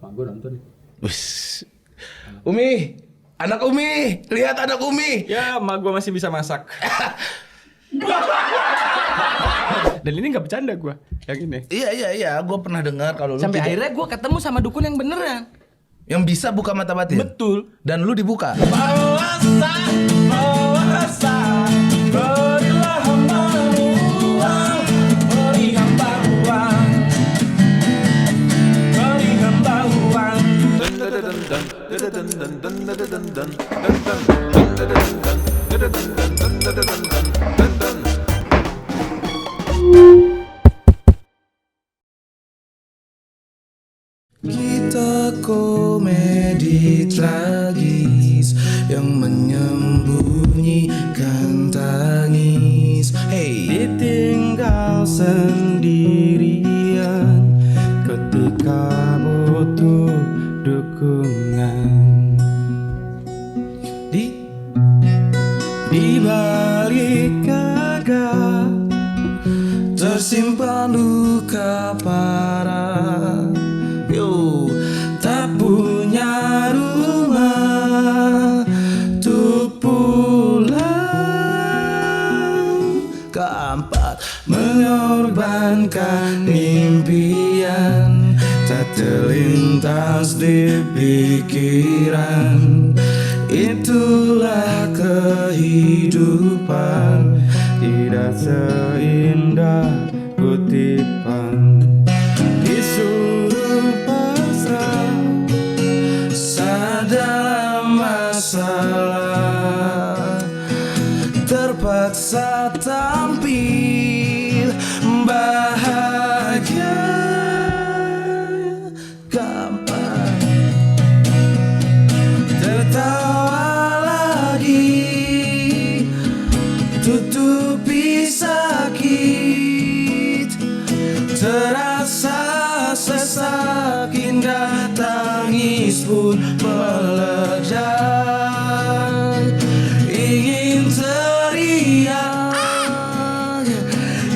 Mak gue nonton. Wis. Umi, anak Umi, lihat anak Umi. Ya, mak gue masih bisa masak. Dan ini nggak bercanda gue, yang ini. Iya, gue pernah dengar kalau lu Sampai tidak- akhirnya gue ketemu sama dukun yang beneran. yang bisa buka mata batin. Betul. Dan lu dibuka. Berilah hamba uang, beri hamba uang, beri hamba uang. Kita komedi tragis yang menyembunyikan tangis. Hey, Ditinggal sendirian ketika butuh dukungan. Di balik gagah tersimpan luka parah. yo tak punya rumah untuk pulang. Keempat, Mengorbankan impian tak terlintas di pikiran. Itulah kehidupan, tidak seindah kutipan. Disuruh pasrah dalam masalah, terpaksa tampil bahagia. keempat, Tertawa lagi, tutupi sakit, terasa sesak, hingga tangis pun meledak. Ingin teriak,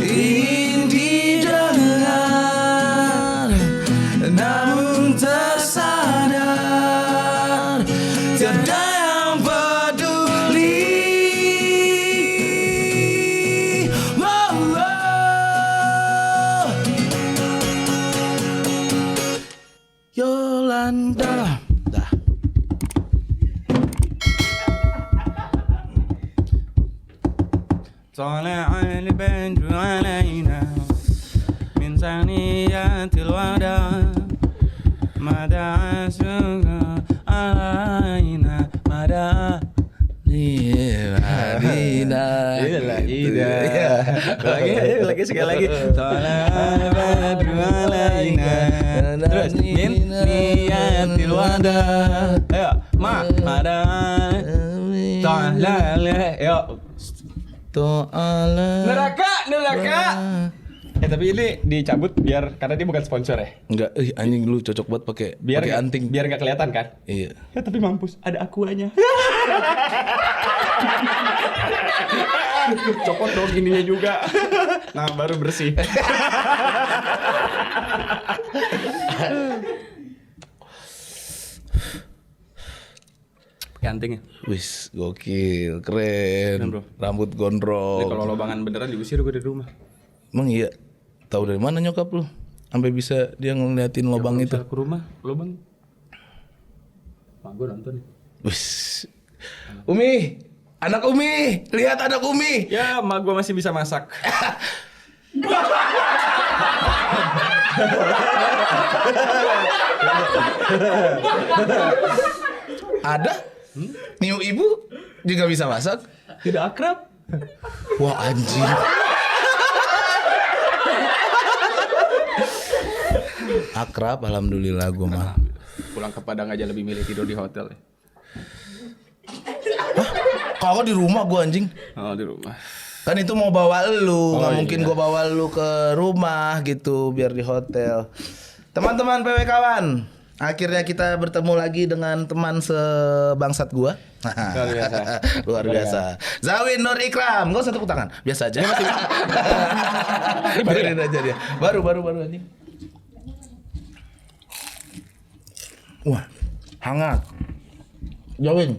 ingin didengar, namun tersadar tiada yang peduli. Yolanda. Dah. طلع البدر علينا من ثنيات الوداع ما دعا سوء علينا ما دعا lagi sekali lagi. Talal badru alaina. Terus min niyatil wada. Ayo, mada. Talal. Ayo. Neraka. Tapi ini dicabut biar karena dia bukan sponsor ya. Enggak, anjing lu cocok banget pakai anting. Biar nggak kelihatan kan? Iya. Ya tapi mampus, ada akuanya. Copot dong ininya juga. Nah, baru bersih. Pakai anting ya? Wis, gokil, keren. Keren, bro. Rambut Ini gondrong. kalau lobangan beneran diusir gue dari rumah. Emang iya? Tahu dari mana nyokap lu? Sampai bisa dia ngeliatin lobang itu. Ke rumah, lobang. Mak gue nonton. Wis. Umi, anak Umi, lihat anak Umi. Ya, mak gue masih bisa masak. Ada? Niu ibu juga bisa masak? Tidak akrab. Wah anjing. Akrab, alhamdulillah gue mah. Pulang ke Padang aja lebih milih tidur di hotel ya. Kalau di rumah gue anjing. Oh, di rumah. Kan itu mau bawa lu, nggak iya. mungkin gue bawa lu ke rumah gitu biar di hotel. Teman-teman PW kawan, akhirnya kita bertemu lagi dengan teman sebangsat gua. Luar biasa. Luar biasa. Zawin Nur Ikram, gak usah tepuk tangan, biasa aja. Biarin aja dia. Baru anjing. Wah, hangat. Jauhin.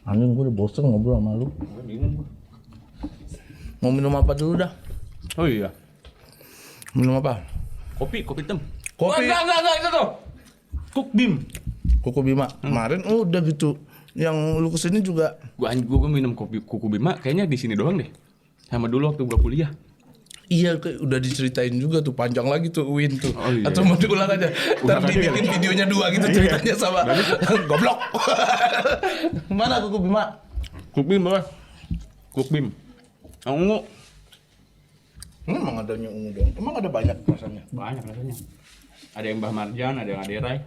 Anjing gue udah bosen ngobrol sama lu. Mau minum apa dulu dah? Oh iya. Minum apa? Kopi hitam. Kopi. Enggak itu tuh. Cook Bim. Kuku Bima. Kemarin udah gitu. Yang lu kesini juga. Gua minum kopi Kuku Bima kayaknya di sini doang deh. Sama dulu waktu gua kuliah. Iya, kayak udah diceritain juga tuh, panjang lagi tuh Win tuh. Oh, iya. Atau mau diulang aja. Ntar Ulang aja dibikin kali. videonya 2 gitu ceritanya sama goblok. Mana Kuku Bima? Cook Bim apa? Cook Bim. Ungu. Emang adanya ungu dong. Emang ada banyak rasanya. Banyak rasanya. Ada yang Mbah Marjan, ada yang Aderai.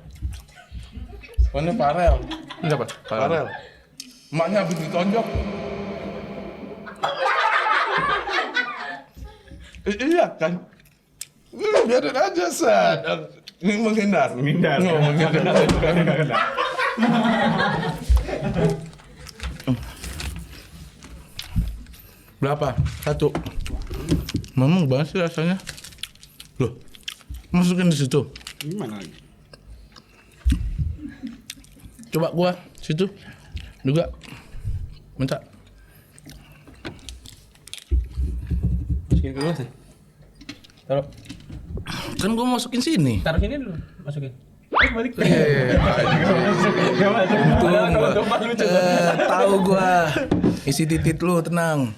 Oh, ini Farel. Ini apa? Farel. Emaknya habis ditonjok. Iya kan? Biarin aja, San. Ini menghindar. Menghindar. Oh, menghindar. Berapa? 1. Memang banget sih rasanya. Loh, masukin di situ. Gimana lagi? Coba gua situ juga. Minta. Masukin ke gelas nih. Taruh. Kan gua masukin sini. Taruh sini dulu. Masukin. Balik. Iya. Tahu gua. Isi titit lu, tenang.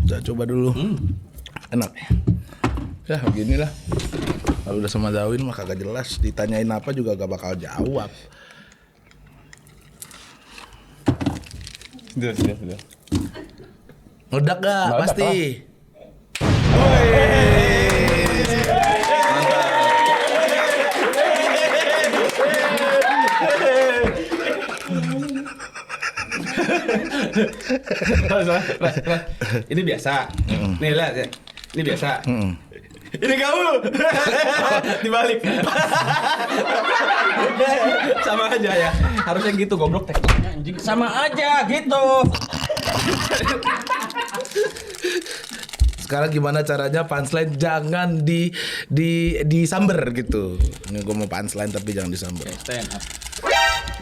Udah coba dulu. Enak. Ya beginilah. Kalau udah sama Zawin mah kagak jelas. Ditanyain apa juga gak bakal jawab. Sudah. Meledak gak? Meledak, Pasti. Ini biasa. Nih lihat ya. Ini biasa. Ini kamu. Dibalik. Sama aja ya. Harusnya gitu goblok tekniknya anjing. Sama aja gitu. Sekarang gimana caranya punchline jangan disamber gitu. Ini gue mau punchline tapi jangan disamber. Stand up.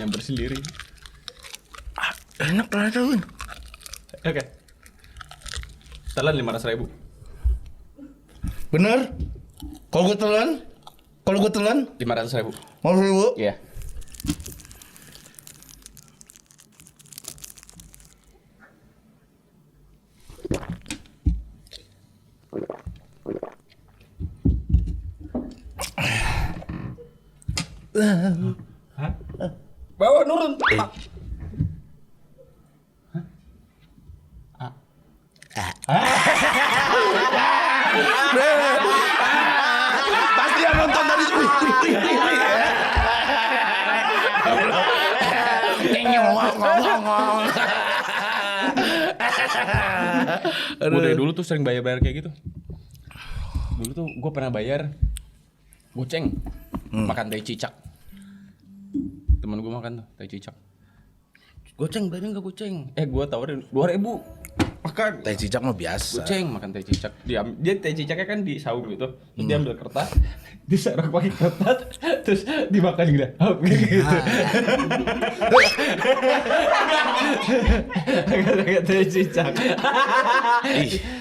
Yang bersendiri. Enak ternyata Win. Oke. Telan 500.000. Bener? Kalau gue telan 500.000. mau 1.000. Iya. Hah? Bawa nurun. Pasti yang nonton tadi. Gue dari dulu tuh sering bayar-bayar kayak gitu. Dulu tuh gue pernah bayar goceng makan tai cicak. Temen gue makan tuh tai cicak. Goceng, bayarnya nggak goceng. Gue tawarin 2.000 makan. Tai cicak mah biasa. Goceng makan tai cicak. Dia tai cicaknya kan di saung gitu. Terus dia ambil kertas, diserok pakai kertas, terus dimakan gitu. Gitu. Agak tai cicak.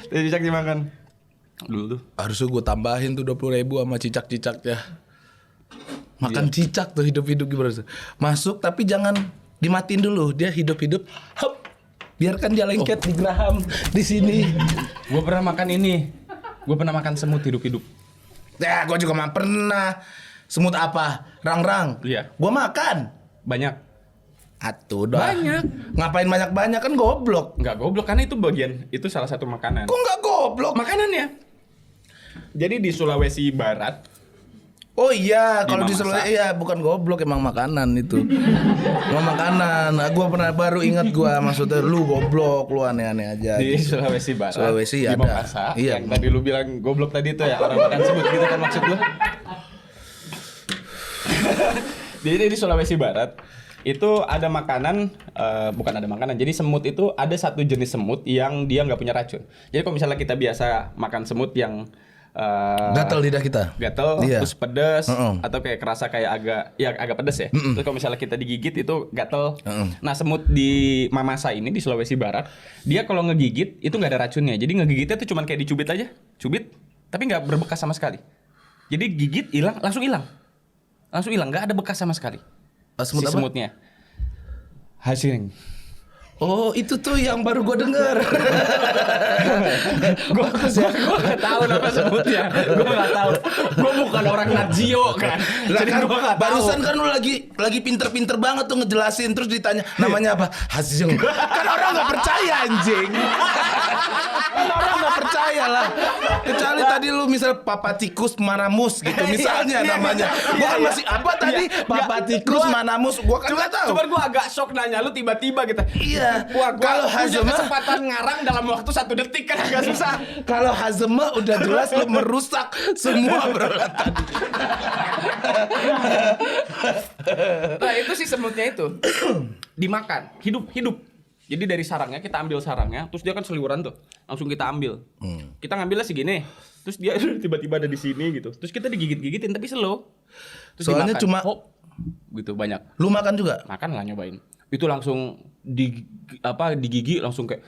Tai cicak dimakan. Dulu tuh. Harusnya gue tambahin tuh 20.000 sama cicak-cicaknya. Makan cicak tuh hidup-hidup gimana tuh. Masuk tapi jangan dimatiin dulu. Dia hidup-hidup. Hop. Biarkan dia lengket di geraham di sini. Gue pernah makan ini. Gue pernah makan semut hidup-hidup. Ya, gue juga mah pernah. Semut apa? Rang-rang. Iya. Gue makan. Banyak. Atuh dah. Banyak. Ngapain banyak-banyak kan goblok. Enggak goblok karena itu bagian. Itu salah satu makanan. Kok nggak goblok? Makanannya. Jadi di Sulawesi Barat. Oh iya, kalau di Dimasak. Sulawesi iya bukan goblok emang makanan itu. Emang makanan. Nah, gua pernah baru ingat gua maksudnya lu goblok, lu aneh-aneh aja. Di gitu. Sulawesi Barat. Sulawesi di ada. Mamasa, Iya. yang tadi lu bilang goblok tadi itu ya orang makan semut gitu kan maksud lu. Jadi di Sulawesi Barat itu ada makanan, bukan ada makanan. Jadi semut itu ada satu jenis semut yang dia nggak punya racun. Jadi kalau misalnya kita biasa makan semut yang Gatal lidah kita. gatel, Iya. terus pedes, Heeh. atau kayak kerasa kayak agak pedes ya. Terus kalau misalnya kita digigit itu gatel. Heeh. Nah semut di Mamasa ini di Sulawesi Barat, dia kalau ngegigit itu nggak ada racunnya. Jadi ngegigitnya tuh cuman kayak dicubit aja, cubit, tapi nggak berbekas sama sekali. Jadi gigit hilang, langsung hilang, nggak ada bekas sama sekali. Semut Si apa? semutnya. Hasing. Oh, itu tuh yang baru gue dengar. Gue nggak tahu nama semutnya. Gue nggak tahu. Gue bukan orang Nat Geo kan. Lah Jadi kan, gue nggak tahu. barusan kan lu lagi pinter-pinter banget tuh ngejelasin, terus ditanya namanya apa? Hasyeng. Kan orang nggak percaya anjing. Kan orang nggak percaya lah. Kecuali tadi lu misal Papa Tikus Manamus gitu misalnya namanya. Gua kan masih apa tadi? Papa Tikus Manamus. Gua kan nggak tahu. Cuman gue agak shock nanya lu tiba-tiba gitu. Iya. Wah, Kalau gua punya Hazema, kesempatan ngarang dalam waktu 1 detik kan agak susah. kalau Hazema udah jelas lu merusak semua obrolan tadi. Nah itu sih semutnya itu dimakan hidup. Jadi dari sarangnya kita ambil sarangnya, terus dia kan seliweran tuh, langsung kita ambil. Kita ngambilnya segini, terus dia tiba-tiba ada di sini gitu. Terus kita digigit-gigitin tapi slow. Terus Soalnya dimakan. cuma Hop, gitu banyak. lu makan juga. Makan lah nyobain. Itu langsung di gigi langsung kayak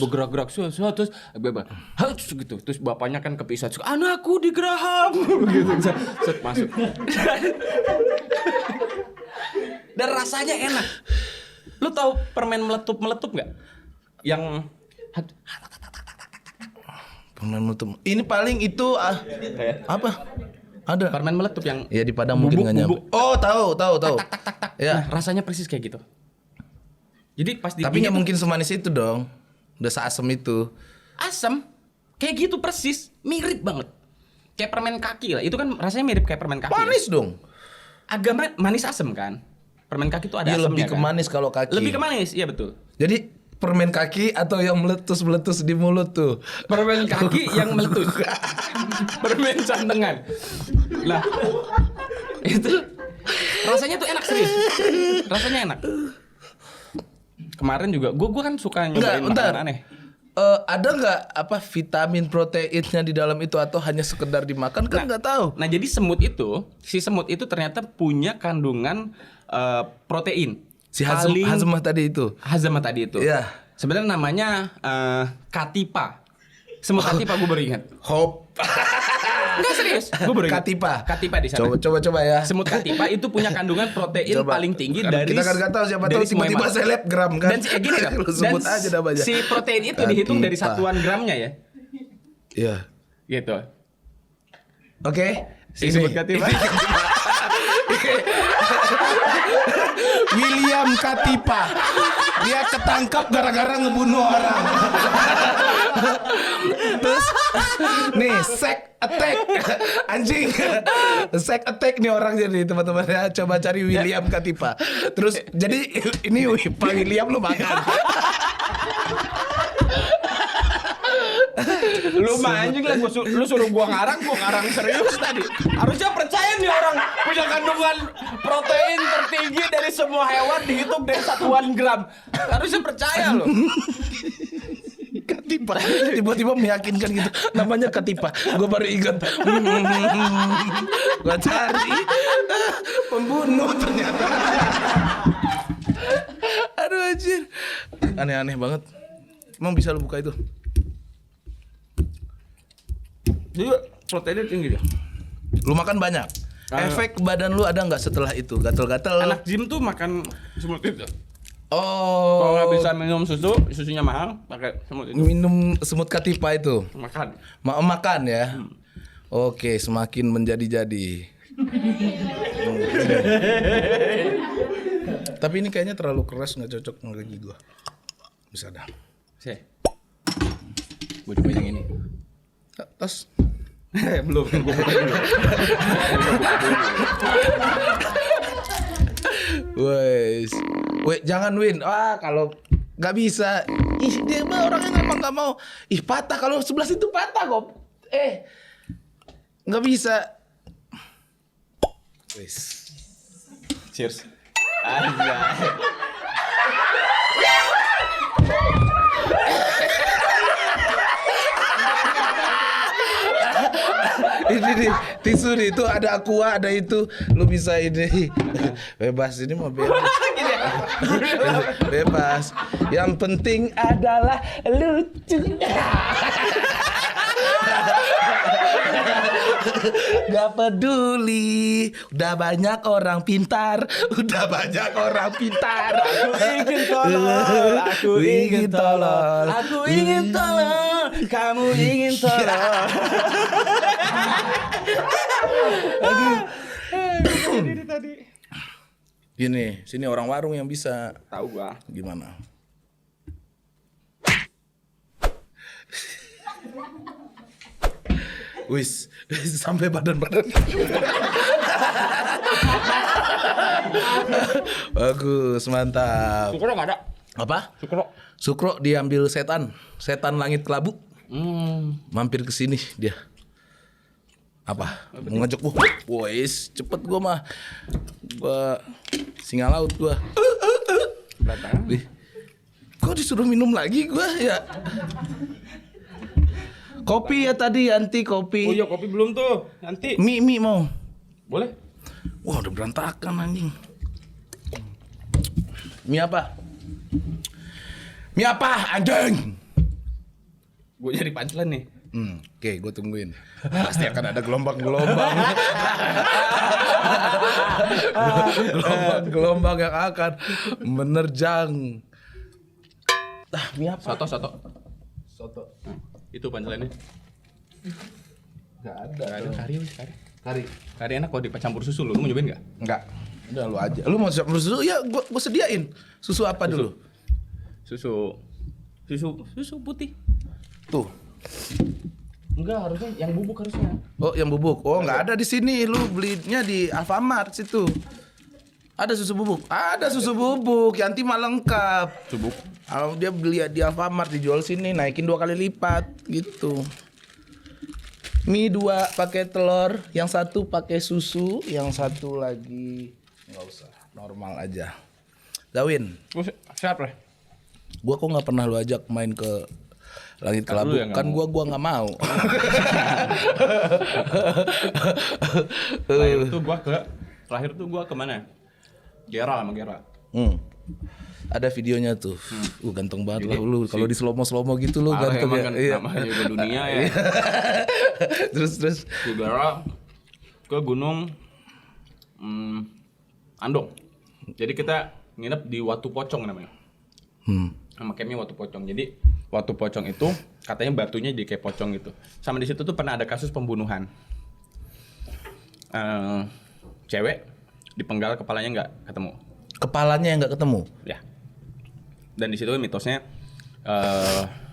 bergerak-gerak terus harus gitu. Terus bapaknya kan kepisah, anakku digeraham gitu. Set masuk. Dan rasanya enak. Lu tahu permen meletup nggak? Yang Permen meletup. Ini paling itu apa? Ada. permen meletup yang Ya di Padang mungkin nggak nyampe. Oh tahu. tak. Ya. Nah, rasanya persis kayak gitu. Jadi pas Tapi digigit nggak mungkin semanis itu dong. Udah seasem itu. asam kayak gitu persis, mirip banget. Kayak permen kaki lah. Itu kan rasanya mirip kayak permen kaki. Manis Ya? dong. Agak manis asam kan? Permen kaki itu ada Iya asamnya lebih ke kan? manis kalau kaki. Lebih ke manis, iya betul. Jadi permen kaki atau yang meletus di mulut tuh. Permen kaki yang meletus. Permen santengan. Lah. Itu rasanya tuh enak serius. Rasanya enak. Kemarin juga gua kan suka nyobain makanan aneh. Ada nggak apa vitamin proteinnya di dalam itu atau hanya sekedar dimakan kan nggak tahu. Nah, jadi si semut itu ternyata punya kandungan protein. Si Hazemah tadi itu. Hazemah tadi itu. Iya. Sebenarnya namanya katipa. Semut katipa gue baru ingat. Hop. Enggak serius, gue baru ingat. Katipa di sana. Coba ya. Semut katipa itu punya kandungan protein Coba. paling tinggi Kan dari kita kan nggak tahu siapa dari tahu semua tiba-tiba hewan. selebgram kan. Dan gini kan, Lu sebut dan aja namanya. si protein itu dihitung dari Katipa. satuan gramnya ya. Iya. Gitu. Oke. Si semut katipa. William Katipa. Dia ketangkap gara-gara ngebunuh orang. Terus nih sex attack anjing. Sex attack nih orang jadi teman-teman ya. Coba cari William Katipa. Terus jadi ini Pak William lu makan. Lu mah anjing lah, lu suruh gua ngarang serius tadi. Harusnya percaya nih orang punya kandungan protein tertinggi dari semua hewan dihitung dari satuan gram. Harusnya percaya lo. Katipa tiba-tiba meyakinkan gitu namanya Katipa. Gue baru ingat. Gue cari pembunuh ternyata. Aduh anjir. Aneh-aneh banget. Emang bisa lu buka itu? Jadi proteinnya tinggi dia. Lu makan banyak. Efek badan lu ada nggak setelah itu? Gatel-gatel. Anak gym tuh makan semut itu. Oh. Kalau nggak bisa minum susunya mahal, pakai semut itu. Minum semut Katipa itu. Makan. Makan ya. Oke, semakin menjadi-jadi. Tapi ini kayaknya terlalu keras, nggak cocok sama gigi gua. Bisa dah. Sih. Gue coba yang ini. Tos. Belum. Gue buka dulu. Wes. Weh, jangan Win. Kalau nggak bisa. Ih, dia mah orangnya memang nggak mau. Ih, patah. Kalau 11 itu patah kok. Nggak bisa. Wes. Cheers. Anjay. Ini nih tisu nih itu ada aqua ada itu lu bisa ini bebas ini mau bebas. Bebas. Yang penting adalah lucu. Gak peduli, udah banyak orang pintar, Aku ingin tolol, kamu ingin tolol. Gini, sini orang warung yang bisa. Tahu gua. Gimana? Wis, sampai badan-badan. Bagus, mantap. Sukro nggak ada. Apa? Sukro. Sukro diambil setan langit kelabu. Mampir ke sini dia. Apa? Mau ngajak gua. Wis, cepet gua mah. Gua singa laut gua. Ih, kok disuruh minum lagi gua ya? Kopi ya tadi, anti kopi. Oh iya kopi belum tuh. Nanti. Mie mau. Boleh? Wah udah berantakan anjing. Mie apa? Mie apa anjing? Gue nyari punchline nih. Oke, gue tungguin. Pasti akan ada gelombang-gelombang. Gelombang yang akan menerjang. Mie apa? Soto. Itu punchline-nya. Gak ada. Gak ada kari. Kari. Kari enak kalau dicampur susu. Lu mau nyobain nggak? Enggak. Udah lu aja. Lu mau susu? Ya gua sediain. Susu apa dulu? Susu putih. Tuh. Enggak, harusnya yang bubuk harusnya. Oh, yang bubuk. Oh, nggak ada di sini. Lu belinya di Alfamart situ. Ada susu bubuk. Ada susu bubuk. Yanti mah lengkap. Bubuk. Kalau dia beli di Alfamart dijual sini naikin 2 kali lipat gitu. Mie 2 pakai telur, yang satu pakai susu, yang satu lagi nggak usah, normal aja. Dawin, Siap lah. gua kok nggak pernah lu ajak main ke Langit Kelabu, yang kan nggak gua nggak mau. Terakhir tuh gua kemana? Gera sama Gera. Ada videonya tuh. Ganteng banget lah lu. Kalau di slow-mo gitu lu Parah ganteng emang ya. kan Iya. namanya juga dunia ya. Terus. Di Gera ke gunung Andong. Jadi kita nginep di Watu Pocong namanya. Nama campnya Watu Pocong. Jadi Watu Pocong itu katanya batunya jadi kayak pocong gitu. Sama di situ tuh pernah ada kasus pembunuhan. Cewek dipenggal kepalanya nggak ketemu. Kepalanya yang nggak ketemu. Ya. Dan di situ mitosnya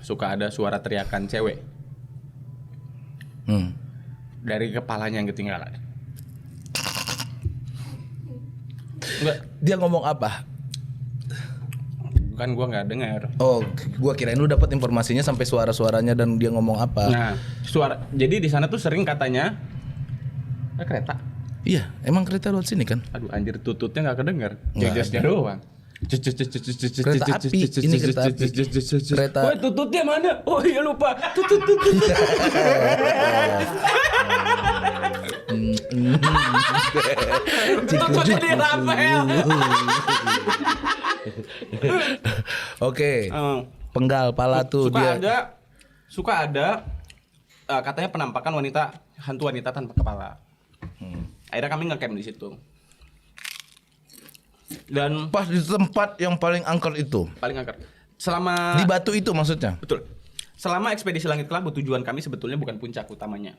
suka ada suara teriakan cewek dari kepalanya yang ketinggalan. Enggak, Dia ngomong apa? kan gua nggak dengar. Oh, gua kirain lu dapat informasinya sampai suara-suaranya dan dia ngomong apa. Nah, jadi di sana tuh sering katanya kereta. Iya, emang kereta lewat sini kan? Aduh anjir tututnya nggak kedenger. Nggak Jejesnya doang. Kereta api, ini kereta api. Kereta. Woi tututnya mana? Oh iya lupa. Tutut. Tututnya di Rafael. Oke. Penggal pala tuh Suka ada katanya penampakan hantu wanita tanpa kepala. Akhirnya kami nge-camp di situ. Dan Pas di tempat yang paling angker itu. paling angker. Selama Di batu itu maksudnya. Betul. Selama ekspedisi Langit Kelabu tujuan kami sebetulnya bukan puncak utamanya.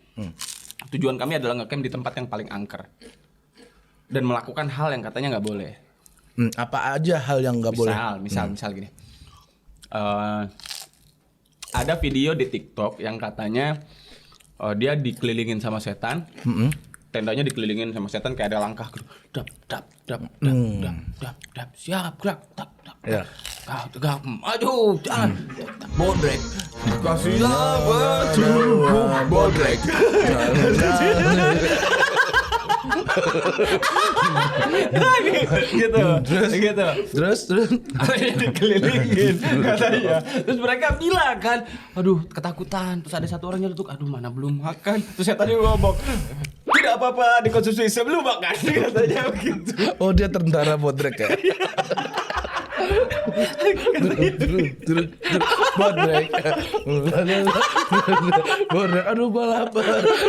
Tujuan kami adalah nge-camp di tempat yang paling angker. Dan melakukan hal yang katanya nggak boleh. Apa aja hal yang nggak boleh? Misal gini. Ada video di TikTok yang katanya dia dikelilingin sama setan. Tendanya dikelilingin sama setan kayak ada langkah gitu. Dap. Siap, gerak. Dap. Ya. Tegak. Maju, jalan. Bodrek. Kasihlah petunjuk bodrek. gitu. Terus Dikelilingin katanya. Terus mereka bilang kan, aduh ketakutan. Terus ada satu orang nyeletuk, aduh mana belum makan. Terus saya tadi ngomong, tidak apa-apa dikonsumsi sebelum makan katanya begitu. Oh dia tentara bodrek ya? Bodrek. Bodrek, aduh gua lapar.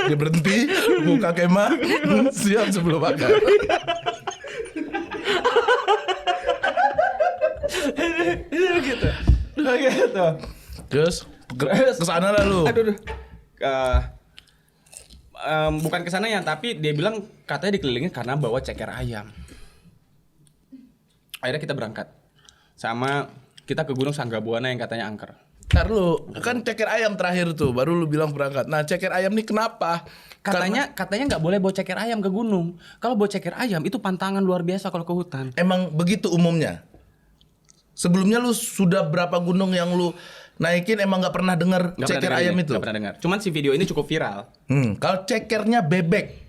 Dia berhenti, buka kemah, siap sebelum makan. Gitu. Terus kesana lah lu. Aduh. Bukan kesana ya, tapi dia bilang katanya dikelilingin karena bawa ceker ayam. Akhirnya kita berangkat. Sama kita ke Gunung Sanggabuana yang katanya angker. Ntar lu, kan ceker ayam terakhir tuh, baru lu bilang berangkat. Nah ceker ayam nih kenapa? Katanya nggak boleh bawa ceker ayam ke gunung. Kalau bawa ceker ayam itu pantangan luar biasa kalau ke hutan. Emang begitu umumnya? Sebelumnya lu sudah berapa gunung yang lu naikin emang nggak pernah dengar ceker ayam itu? Nggak pernah dengar. Cuman si video ini cukup viral. Kalau cekernya bebek.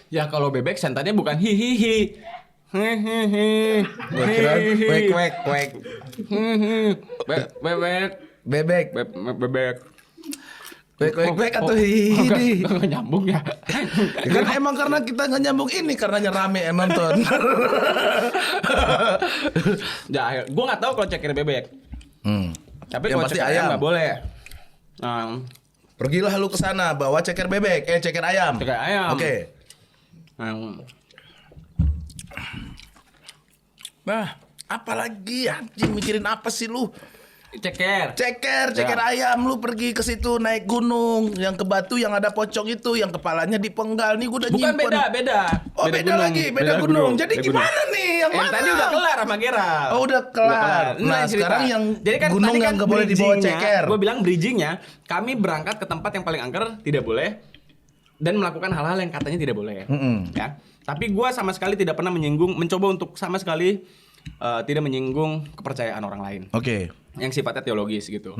Ya kalau bebek sentannya bukan hihihi. Hehehe. Gua kira wek. Bebek. Bebek. Wek atau hihi. Nggak nyambung ya. Kan emang karena kita nggak nyambung ini karenanya rame yang nonton. Ya, gue nggak tahu kalau ceker bebek. Tapi Yang kalau pasti ceker ayam nggak boleh. Pergilah lu ke sana bawa ceker bebek, ceker ayam. Ceker ayam. Oke. Nah, apalagi anjing mikirin apa sih lu? Ceker. Ceker Ya. ayam lu pergi ke situ naik gunung yang ke Batu yang ada pocong itu yang kepalanya dipenggal nih gua udah Bukan nyimpen. beda. Oh beda lagi, beda gunung. Jadi Beda gimana gunung. nih yang mana? Tadi udah kelar sama Geral. Oh udah kelar. Nah Ini cerita. sekarang yang Jadi kan gunung tadi yang gak boleh dibawa bridgingnya, ceker. Gue bilang bridgingnya, kami berangkat ke tempat yang paling angker tidak boleh dan melakukan hal-hal yang katanya tidak boleh. Ya. Tapi gue sama sekali tidak pernah mencoba untuk sama sekali tidak menyinggung kepercayaan orang lain. Oke. Yang sifatnya teologis gitu.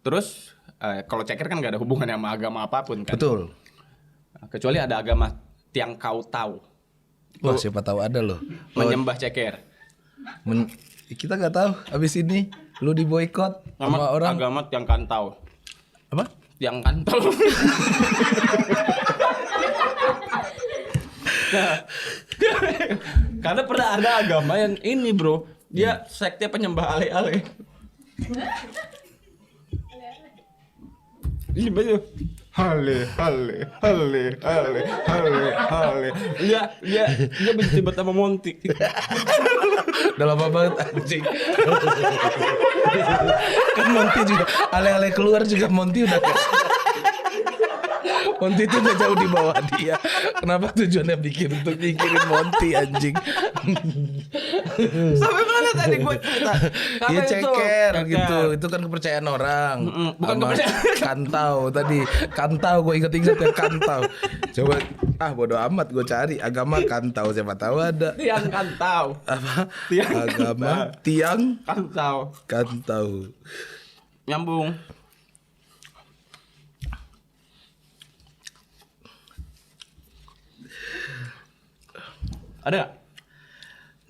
Terus kalau ceker kan nggak ada hubungannya sama agama apapun kan. Betul. Kecuali ada agama Tiang Kau Tau. Wah siapa tahu ada loh. Menyembah ceker. Kita nggak tahu. Abis ini lu diboikot sama orang. Agama Tiang Kantau. Apa? Tiang Kantau. Karena pernah ada agama yang ini bro, dia sekte penyembah ale-ale. Iya betul. Hale. Dia benci banget sama Monty. Udah lama banget anjing. Kan Monty juga ale-ale keluar juga Monty udah Monty itu udah jauh di bawah dia. Kenapa tujuannya bikin untuk mikirin Monty anjing? Sampai mana tadi gue cerita? Iya ceker gitu. Itu kan kepercayaan orang. Bukan Sama kepercayaan. Kantau tadi. Kantau gue inget-inget ya Kantau. Coba bodo amat gue cari agama Kantau siapa tahu ada. Tiang Kantau. Apa? Tiang Agama Tiang Kantau. Kantau. Nyambung. Ada gak?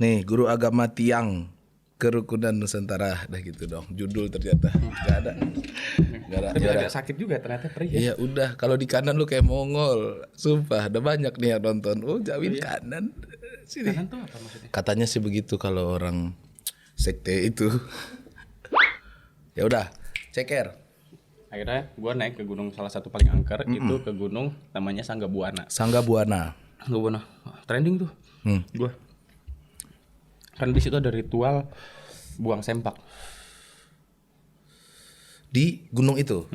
Nih, guru agama Tiang Kerukunan Nusantara, dah gitu dong. Judul ternyata nggak ada. Tapi agak sakit juga ternyata perih. Iya udah, kalau di kanan lu kayak Mongol. Sumpah, udah banyak nih yang nonton. Oh, jauhin kanan. Sini. Kanan tuh apa maksudnya? Katanya sih begitu kalau orang sekte itu. Ya udah, ceker. Akhirnya gue naik ke gunung salah satu paling angker itu ke gunung namanya Sanggabuana. Sanggabuana. Sanggabuana, trending tuh. Gue. Karena di situ ada ritual buang sempak. Di gunung itu.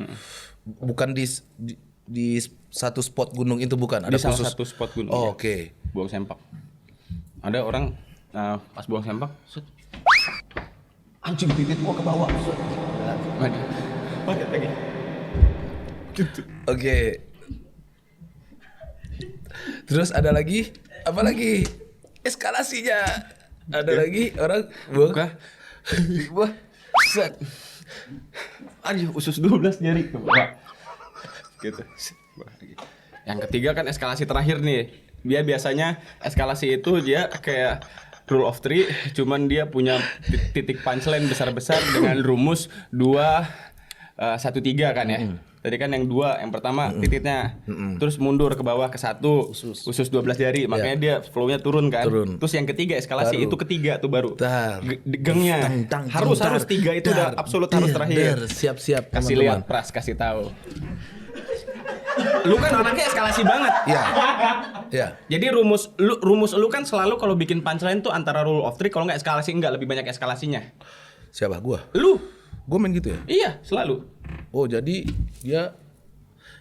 Bukan di satu spot gunung itu bukan. Ada Di salah khusus. satu spot gunung. Oh, ya. oke. Buang sempak. Ada orang pas buang sempak, set. Anjing titik gua ke bawah. Pakai lagi. Gitu. Oke. Terus ada lagi? Apa lagi? Eskalasinya. Ada lagi orang Buka. Wah. Set. Aduh, usus 12 jari ke bawah. Gitu. Wah, lagi. Yang ketiga kan eskalasi terakhir nih. Dia biasanya eskalasi itu dia kayak rule of three, cuman dia punya titik punchline besar-besar dengan rumus 2-1-3 kan ya. Tadi kan yang 2, yang pertama titiknya, terus mundur ke bawah ke 1, usus 12 jari, makanya dia flow-nya turun kan. Terus yang ketiga eskalasi itu ketiga tuh baru. Gengnya harus 3 itu udah absolut harus terakhir. Siap-siap Kasih lihat Pras, kasih tahu. Lu kan anaknya eskalasi banget. Iya. Iya. Jadi rumus lu kan selalu kalau bikin punchline tuh antara rule of three, kalau nggak eskalasi enggak, lebih banyak eskalasinya. Siapa gua? Lu. Gua main gitu ya? Iya, selalu. Oh, jadi dia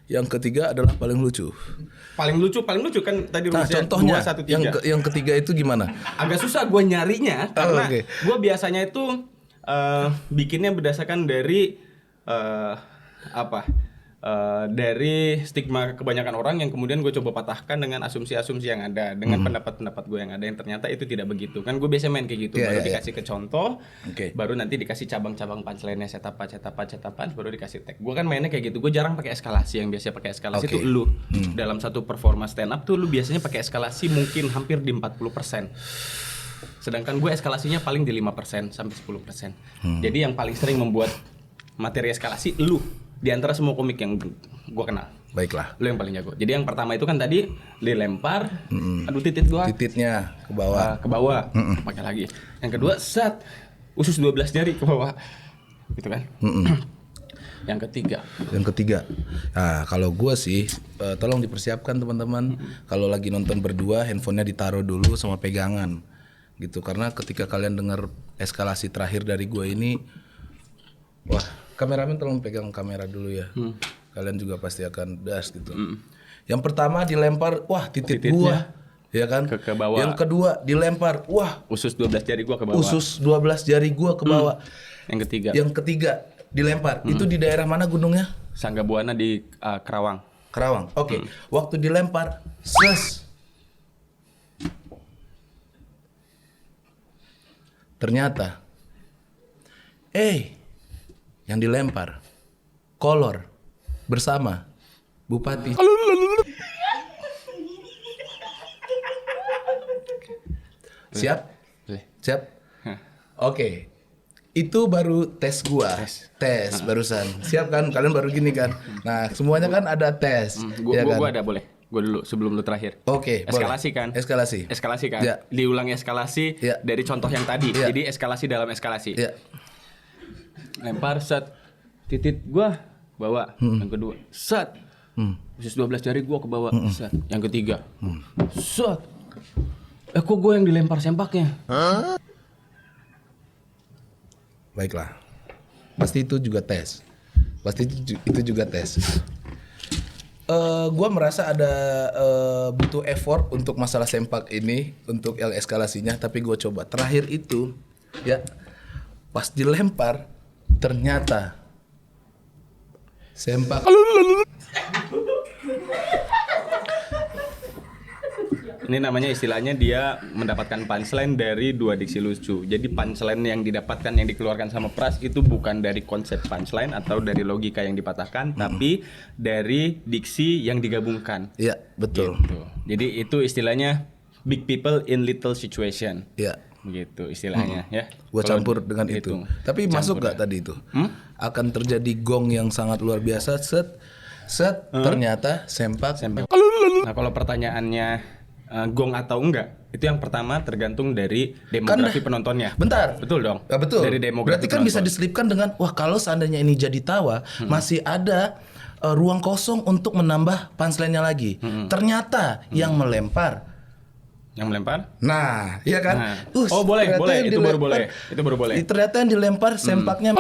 yang ketiga adalah paling lucu. Paling lucu kan tadi Nah, rumusnya contohnya 2-1-3. yang ketiga itu gimana? Agak susah gue nyarinya karena oke. gue biasanya itu bikinnya berdasarkan dari dari stigma kebanyakan orang yang kemudian gue coba patahkan dengan asumsi-asumsi yang ada, dengan pendapat-pendapat gue yang ada yang ternyata itu tidak begitu. Kan gue biasa main kayak gitu, baru dikasih ke contoh, baru nanti dikasih cabang-cabang punchline-nya, setupan, baru dikasih tag. Gue kan mainnya kayak gitu, gue jarang pakai eskalasi. Yang biasanya pakai eskalasi itu lu dalam satu performa stand up tuh lu biasanya pakai eskalasi mungkin hampir di 40%. Sedangkan gue eskalasinya paling di 5% sampai 10%. Jadi yang paling sering membuat materi eskalasi lu di antara semua komik yang gue kenal. Baiklah. Lu yang paling jago. Jadi yang pertama itu kan tadi dilempar, aduh titit gua. Tititnya ke bawah. Ke bawah. Pakai lagi. Yang kedua, set usus 12 jari ke bawah. Gitu kan? Yang ketiga. Nah, kalau gua sih tolong dipersiapkan teman-teman. Kalau lagi nonton berdua, handphonenya ditaruh dulu sama pegangan. Gitu, karena ketika kalian dengar eskalasi terakhir dari gua ini, wah, kameramen tolong pegang kamera dulu ya. Kalian juga pasti akan das gitu. Yang pertama dilempar, wah tititnya gua. Ya kan? Ke bawah. Yang kedua dilempar, wah usus 12 jari gua ke bawah. usus 12 jari gua ke bawah. Yang ketiga dilempar. Itu di daerah mana gunungnya? Sanggabuana di Kerawang. Oke. Waktu dilempar, ses. Ternyata yang dilempar kolor bersama Bupati. Siap? Siap? Oke. Itu baru tes gua. Tes barusan. Siap kan? Kalian baru gini kan? Nah, semuanya kan ada tes. Gua ada boleh. Gua dulu sebelum lu terakhir. Oke, eskalasi boleh. kan? Eskalasi kan? Ya. Diulangi eskalasi dari contoh yang tadi. Ya. Jadi eskalasi dalam eskalasi. Ya. Lempar set titit gua bawa. Yang kedua set usus 12 jari gua ke bawah. Set. Yang ketiga set kok gua yang dilempar sempaknya. Baiklah. Pasti itu juga tes. Gua merasa ada butuh effort untuk masalah sempak ini, untuk yang eskalasinya, tapi gua coba terakhir itu ya, pas dilempar ternyata sempak Ini namanya istilahnya dia mendapatkan punchline dari 2 diksi lucu. Jadi punchline yang didapatkan, yang dikeluarkan sama Pras itu bukan dari konsep punchline atau dari logika yang dipatahkan, tapi dari diksi yang digabungkan. Iya, betul. Gitu. Jadi itu istilahnya big people in little situation. Iya. Gitu istilahnya ya. Gua campur dengan itu. Tapi masuk gak tadi itu? Akan terjadi gong yang sangat luar biasa, set ternyata sempak. Nah, kalau pertanyaannya gong atau enggak, itu yang pertama tergantung dari demografi penontonnya. Bentar. Betul dong. Betul. Dari demografi berarti kan penonton. bisa diselipkan dengan, wah kalau seandainya ini jadi tawa, masih ada ruang kosong untuk menambah punchline-nya lagi. Ternyata yang melempar. Nah, iya kan? Nah. Boleh. Itu baru boleh. Ternyata yang dilempar sempaknya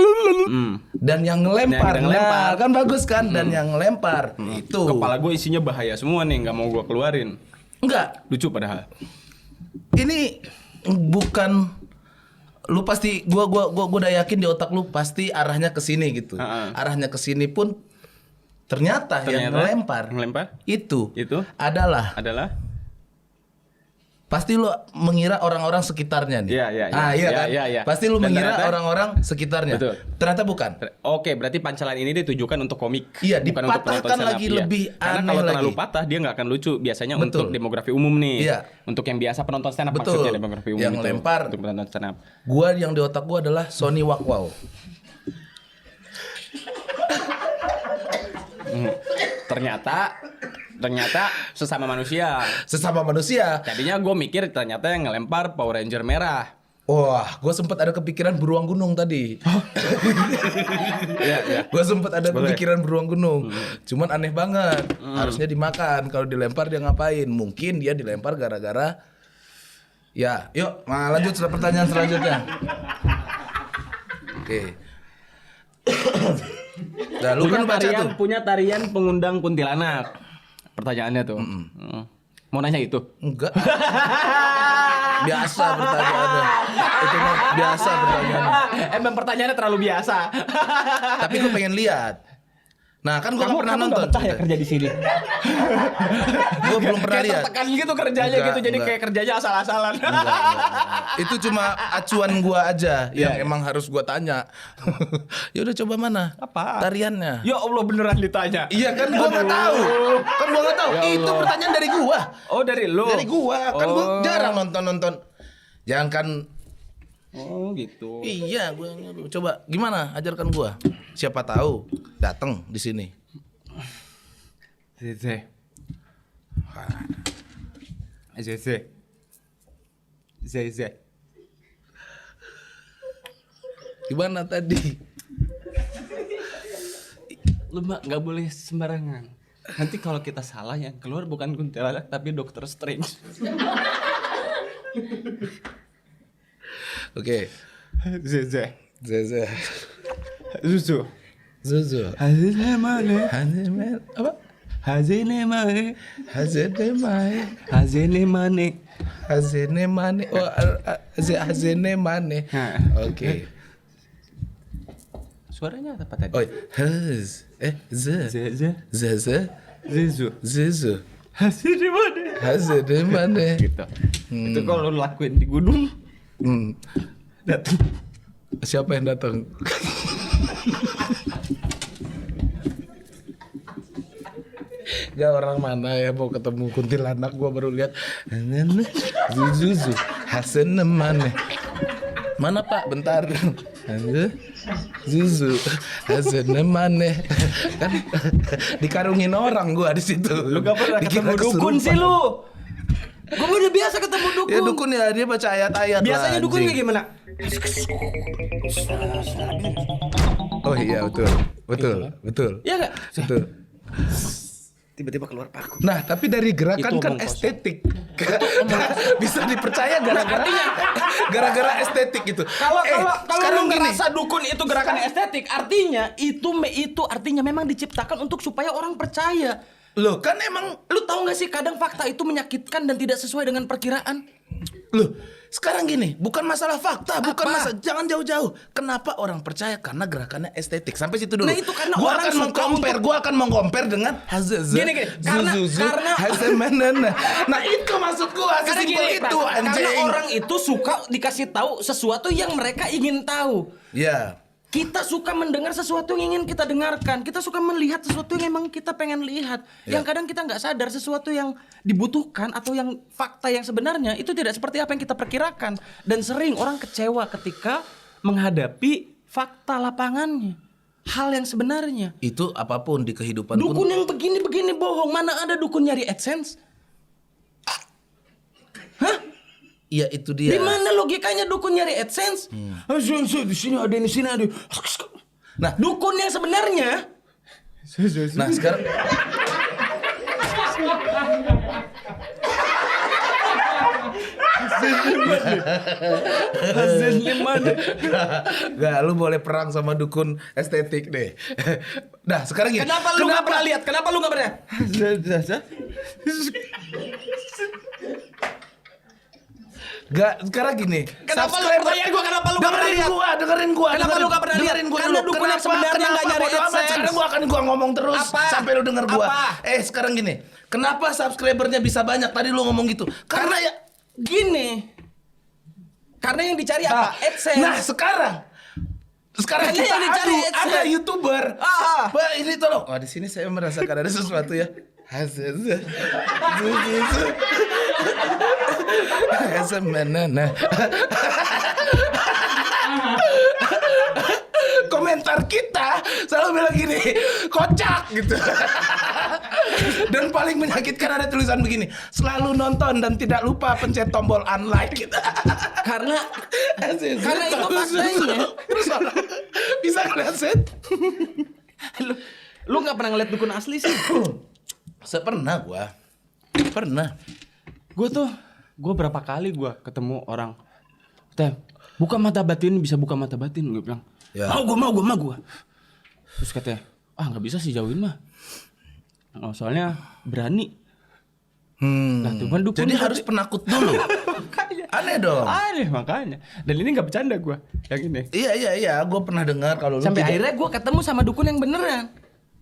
dan yang ngelempar. Nah, kan bagus kan? Dan yang ngelempar itu. Kepala gue isinya bahaya semua nih, nggak mau gue keluarin. Enggak. Lucu padahal. Ini bukan, lu pasti gua udah yakin di otak lu pasti arahnya ke sini gitu. Arahnya ke sini pun ternyata yang ngelempar itu adalah pasti lu mengira orang-orang sekitarnya nih. Iya, iya, iya. Iya kan? Iya. Pasti lu Dan mengira ternyata- orang-orang sekitarnya. Betul. Ternyata bukan. Oke, berarti punchline ini ditujukan untuk komik. Iya, bukan untuk penonton dipatahkan stand up. lagi Iya. lebih Karena aneh kalau terlalu lagi. patah dia nggak akan lucu. Biasanya Betul. untuk demografi umum nih. Iya. Untuk yang biasa penonton stand up Betul. maksudnya demografi umum Yang itu. lempar. Untuk penonton stand up. Gua yang di otak gua adalah Sony Wakwau. Ternyata sesama manusia. Sesama manusia. Tadinya gue mikir ternyata yang ngelempar Power Ranger merah. Wah, gue sempat ada kepikiran beruang gunung tadi. Iya, iya. Gue sempat ada Boleh. kepikiran beruang gunung. Cuman aneh banget. Harusnya dimakan. Kalau dilempar dia ngapain? Mungkin dia dilempar gara-gara. Ya, yuk, lanjut pertanyaan selanjutnya. Oke. Nah, lu kan baca tuh. Punya tarian pengundang kuntilanak. Pertanyaannya tuh. Mau nanya itu? Enggak. Biasa pertanyaannya. Itu mah biasa pertanyaannya. Emang pertanyaannya terlalu biasa. Tapi gue pengen lihat. Nah, kan gue gak pernah kamu nonton. Gak betah ya kerja di sini. Gue belum pernah Kayak lihat. tertekan gitu kerjanya Enggak, gitu. Jadi enggak. kayak kerjanya asal-asalan. Enggak. Itu cuma acuan gua aja yang Iya. emang harus gua tanya. Ya udah coba mana? Apa? Tariannya. Ya Allah beneran ditanya. Iya kan gua nggak tahu. Kan gua nggak tahu. Ya Itu Allah. pertanyaan dari gua. Oh dari lu? Dari gua. Kan gua Oh. jarang nonton. Jangan kan. Oh gitu. Iya, gua nyuruh. Coba gimana? Ajarkan gua. Siapa tahu datang di sini. Zeze. Zeze. Gimana tadi? Lu mah nggak boleh sembarangan. Nanti kalau kita salah yang keluar bukan kuntilanak tapi Doctor Strange. Oke. Zeze. Zeze. Zuzu. Zuzu. Hazine mane. Hazine apa? Hazine mane. Hazine mai. Hazine mane. Hazine mane. Oh, hazine mane. Ha. Oke. Suaranya apa tadi? Oh, haz. Ze. Zeze. Zeze. Zuzu. Zuzu. Hazine mane. Hazine mane. Gitu. Itu kalau lu lakuin di gunung datang. Siapa yang datang? Gak orang mana ya mau ketemu kuntilanak gua baru lihat. Zuzu. Hazine mane. Mana Pak? Bentar. Zuzu. Hazine mane. Kan dikarungin orang gua di situ. Lu gak pernah Dikira ketemu dukun kesurupan. sih lu. Gue udah biasa ketemu dukun. Ya dukun ya dia baca ayat-ayat Biasanya lah, dukun anjing. kayak gimana? Oh iya betul. Betul. Betul. Iya enggak? Betul. Tiba-tiba keluar paku. Nah, tapi dari gerakan Itu kan omong kosong. estetik. Bisa dipercaya gara-gara estetik gitu. Kalau sekarang lu gini. ngerasa dukun itu gerakan estetik, artinya itu artinya memang diciptakan untuk supaya orang percaya. Loh, kan emang Lu tahu nggak sih kadang fakta itu menyakitkan dan tidak sesuai dengan perkiraan? loh, sekarang gini, bukan masalah fakta, bukan Apa? masalah jangan jauh-jauh. Kenapa orang percaya? Karena gerakannya estetik. Sampai situ dulu. Nah, itu karena gua orang akan suka mengcompare, gua akan mengcompare dengan Hazaza. Gini, karena- Hazamanana. Nah, itu maksud gua, Karena sesimpel gini, itu Pak, anjing. karena orang itu suka dikasih tahu sesuatu yang mereka ingin tahu. Ya. Kita suka mendengar sesuatu yang ingin kita dengarkan. Kita suka melihat sesuatu yang emang kita pengen lihat. Ya. Yang kadang kita nggak sadar sesuatu yang dibutuhkan atau yang fakta yang sebenarnya itu tidak seperti apa yang kita perkirakan. Dan sering orang kecewa ketika menghadapi fakta lapangannya. Hal yang sebenarnya. Itu apapun di kehidupan pun. Dukun yang begini-begini bohong. Mana ada dukun nyari AdSense? Hah? Iya, itu dia. Di mana logikanya dukun nyari AdSense? Di sini ada, di sini ada. Nah, Dukun yang sebenarnya nah sekarang hasilnya mana? Gak, lu boleh perang sama dukun estetik deh. Nah, sekarang gini. Kenapa lu nggak pernah lihat? Kenapa lu nggak pernah? Gak, sekarang gini. Kenapa lu subscriber- pertanyaan gua, kenapa lu nggak pernah dengerin lihat? gua, dengerin gua. Kenapa dengerin- lu nggak pernah lihat? dengerin gua Karena dulu. dukun yang Kenapa? sebenarnya nggak nyari Bodo amat. AdSense. Sekarang gua ngomong terus Apa? sampai lu denger gua. Apa? Sekarang gini. Kenapa subscribernya bisa banyak? Tadi lu ngomong gitu. Karena ya Gini. Karena yang dicari apa? AdSense. Nah, sekarang Karena kita yang dicari AdSense. ada YouTuber. Ah. Mbak, ini tolong. Wah, di sini saya merasakan ada sesuatu ya. Nah. Komentar kita selalu bilang gini, kocak gitu. Dan paling menyakitkan ada tulisan begini, selalu nonton dan tidak lupa pencet tombol unlike gitu. Karena itu faktanya. Terus bisa ngeliat set? Lu nggak pernah ngeliat dukun asli sih? Pernah gua. Gue berapa kali gue ketemu orang, Teh, buka mata batin, bisa buka mata batin. Gue bilang, Ya. mau gue. Terus katanya, nggak bisa sih jauhin mah. Oh, soalnya berani. Nah, tuh, dukun Jadi harus penakut dulu. Aneh dong. Aneh makanya. Dan ini nggak bercanda gue, yang ini. Iya, gua pernah dengar kalau lu Sampai tidak- akhirnya gue ketemu sama dukun yang beneran.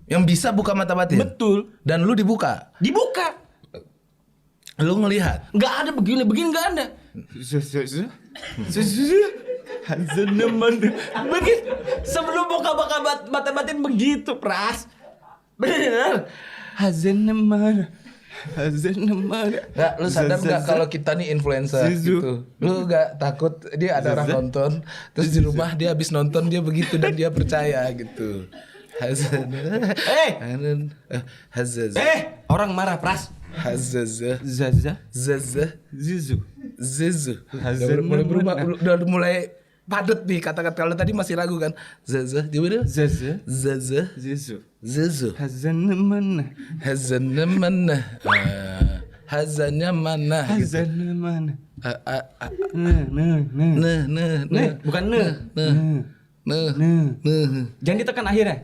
yang bisa buka mata batin. Betul. Dan lu dibuka. Dibuka. Lu ngelihat. Nggak ada begini nggak ada. Begitu sebelum buka mata batin begitu, Pras. Bener. Hazeneman. Nggak, lu sadar nggak kalau kita nih influencer gitu. Lu nggak takut dia ada orang nonton, terus di rumah dia habis nonton dia begitu dan dia percaya gitu. Orang marah, Pras. Hazaza. Zaza. Zaza. Zizu. Zizu. Udah mulai berubah, udah mulai padat nih kata-kata. Kalau tadi masih ragu kan. Zaza, gimana? Zaza. Zaza. Zizu. Zizu. Hazeneman. Hazannya mana? Hazannya mana? Hazeneman. Nah. Bukan Nah. Jangan ditekan akhirnya.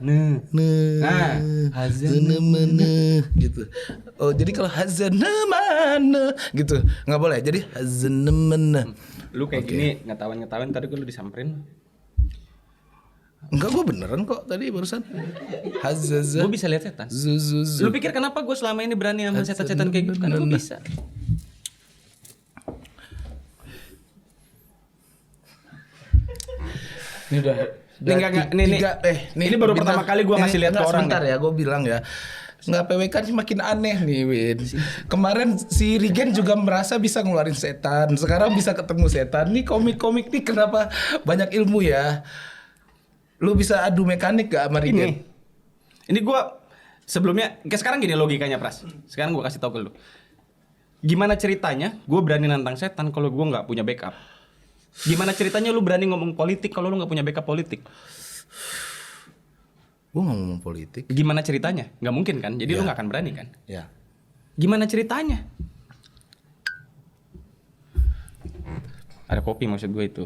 Hazannya mana? Gitu. Oh, jadi kalau hazannya mana? Gitu. Nggak boleh. Jadi hazannya mana? Lu kayak gini ngetawain tadi gue lu disamperin. Enggak, gue beneran kok tadi barusan. Hazaza. Gue bisa lihat setan. Zuzuzu. Lu pikir kenapa gue selama ini berani sama setan-setan kayak gitu? Karena gue bisa. Ini udah Ini baru pertama kali gua ngasih lihat ke orang. Sebentar ya, gue bilang ya. Nggak PWK sih makin aneh nih, Win. Kemarin si Rigen juga merasa bisa ngeluarin setan. Sekarang bisa ketemu setan. Nih komik-komik nih kenapa banyak ilmu ya? Lu bisa adu mekanik gak sama Rigen? Ini gue sebelumnya, sekarang gini logikanya, Pras. Sekarang gue kasih tau ke lu. Gimana ceritanya gue berani nantang setan kalau gue nggak punya backup? Gimana ceritanya lu berani ngomong politik kalau lu nggak punya backup politik? Gue gak ngomong politik. Gimana ceritanya? Nggak mungkin kan? Jadi lu nggak akan berani kan? Ya. Gimana ceritanya? Ada kopi maksud gue itu.